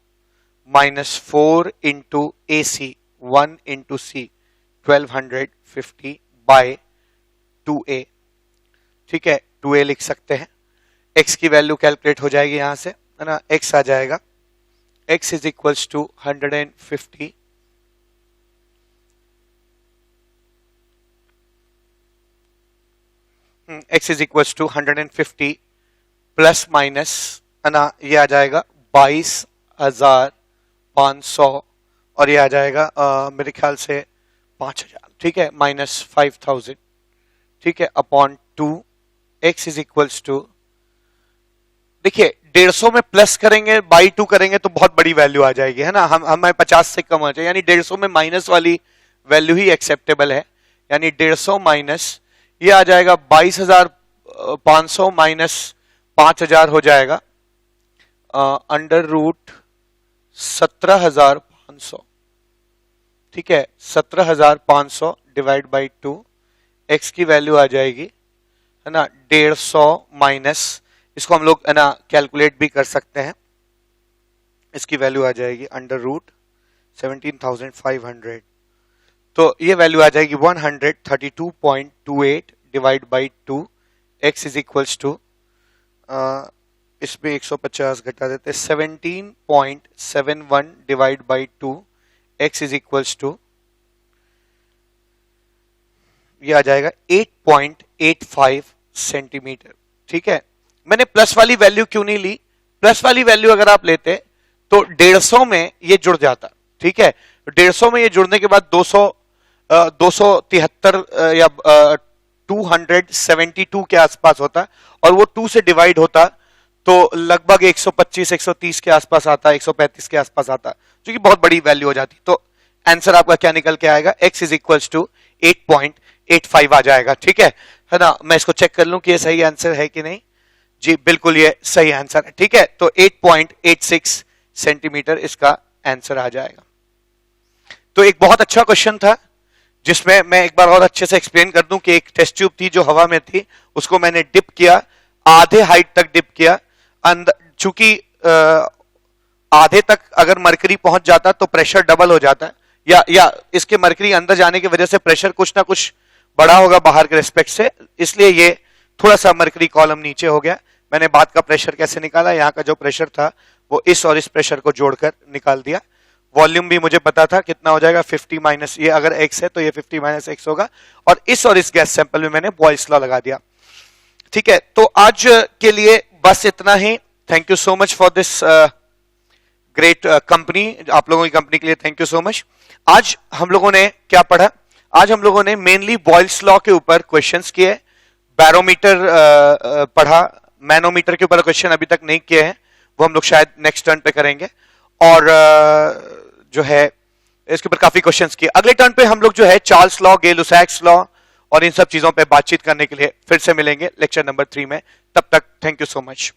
Speaker 1: माइनस 4 इंटू ए सी 1 इंटू सी 1250 बाय 2a। ठीक है, 2a लिख सकते हैं, x की वैल्यू कैलकुलेट हो जाएगी यहां से, है ना, x आ जाएगा, x is equals to 150 x is equals to 150 plus minus है ना, ये आ जाएगा 22,500 और ये आ जाएगा मेरे ख्याल से 5,000, ठीक है, माइनस 5,000, ठीक है, upon 2 x is equals to, देखिए 150 में प्लस करेंगे बाई 2 करेंगे तो बहुत बड़ी वैल्यू आ जाएगी, है ना, हमें 50 से कम आ जाए, यानी 150 में माइनस वाली वैल्यू ही एक्सेप्टेबल है, यानी 150 माइनस ये आ जाएगा 22,500 माइनस 5,000 हो जाएगा अंडर रूट 17,500, ठीक है, 17,500 डिवाइड बाई 2, x की वैल्यू आ जाएगी है ना 150 माइनस, इसको हम लोग है ना कैलकुलेट भी कर सकते हैं, इसकी वैल्यू आ जाएगी अंडर रूट 17,500, तो ये वैल्यू आ जाएगी 132.28 divide by 2, x is equals to, इसमें 150 घटा देते 17.71 divide by 2, x is equals to, ये आ जाएगा 8.85 सेंटीमीटर, ठीक है। मैंने प्लस वाली वैल्यू क्यों नहीं ली, प्लस वाली वैल्यू अगर आप लेते तो 150 में ये जुड़ जाता, ठीक है, 150 में ये जुड़ने के बाद 273 या 272 के आसपास होता और वो 2 से डिवाइड होता तो लगभग 125 130 के आसपास आता, 135 के आसपास आता, जो कि बहुत बड़ी वैल्यू हो जाती। तो आंसर आपका क्या निकल के आएगा, x इज इक्वल्स टू 8.85 आ जाएगा, ठीक है ना। मैं इसको चेक कर लूं कि ये सही आंसर है कि नहीं, जी बिल्कुल ये सही आंसर है, ठीक है, तो 8.86 सेंटीमीटर इसका आंसर आ जाएगा। तो एक बहुत अच्छा क्वेश्चन था जिसमें मैं एक बार और अच्छे से एक्सप्लेन कर दूं कि एक टेस्ट ट्यूब थी जो हवा में थी, उसको मैंने डिप किया, आधे हाइट तक डिप किया, चूंकि आधे तक अगर मरकरी पहुंच जाता तो प्रेशर डबल हो जाता है, या इसके मरकरी अंदर जाने की वजह से प्रेशर कुछ ना कुछ बड़ा होगा बाहर के रेस्पेक्ट से, इसलिए ये थोड़ा सा मरकरी कॉलम नीचे हो गया। मैंने बाद का प्रेशर कैसे निकाला, यहाँ का जो प्रेशर था वो इस और इस प्रेशर को जोड़कर निकाल दिया। वॉल्यूम भी मुझे पता था कितना हो जाएगा, 50 माइनस, ये अगर x है तो ये 50 माइनस x होगा, और इस गैस सैंपल में मैंने बॉयल्स लॉ लगा दिया, ठीक है। तो आज के लिए बस इतना ही। Thank you so much for this great company, आप लोगों की कंपनी के लिए थैंक यू सो मच। आज हम लोगों ने क्या पढ़ा, आज हम लोगों ने मेनली बॉयल्स लॉ के ऊपर क्वेश्चंस किए, बैरोमीटर पढ़ा, मैनोमीटर के ऊपर क्वेश्चन अभी तक नहीं किए हैं, वो हम लोग शायद नेक्स्ट टर्न पे करेंगे, और जो है इसके ऊपर काफी क्वेश्चंस किए। अगले टर्न पे हम लोग जो है चार्ल्स लॉ, गे-लुसाक्स लॉ और इन सब चीजों पे बातचीत करने के लिए फिर से मिलेंगे लेक्चर नंबर 3 में। तब तक थैंक यू सो मच।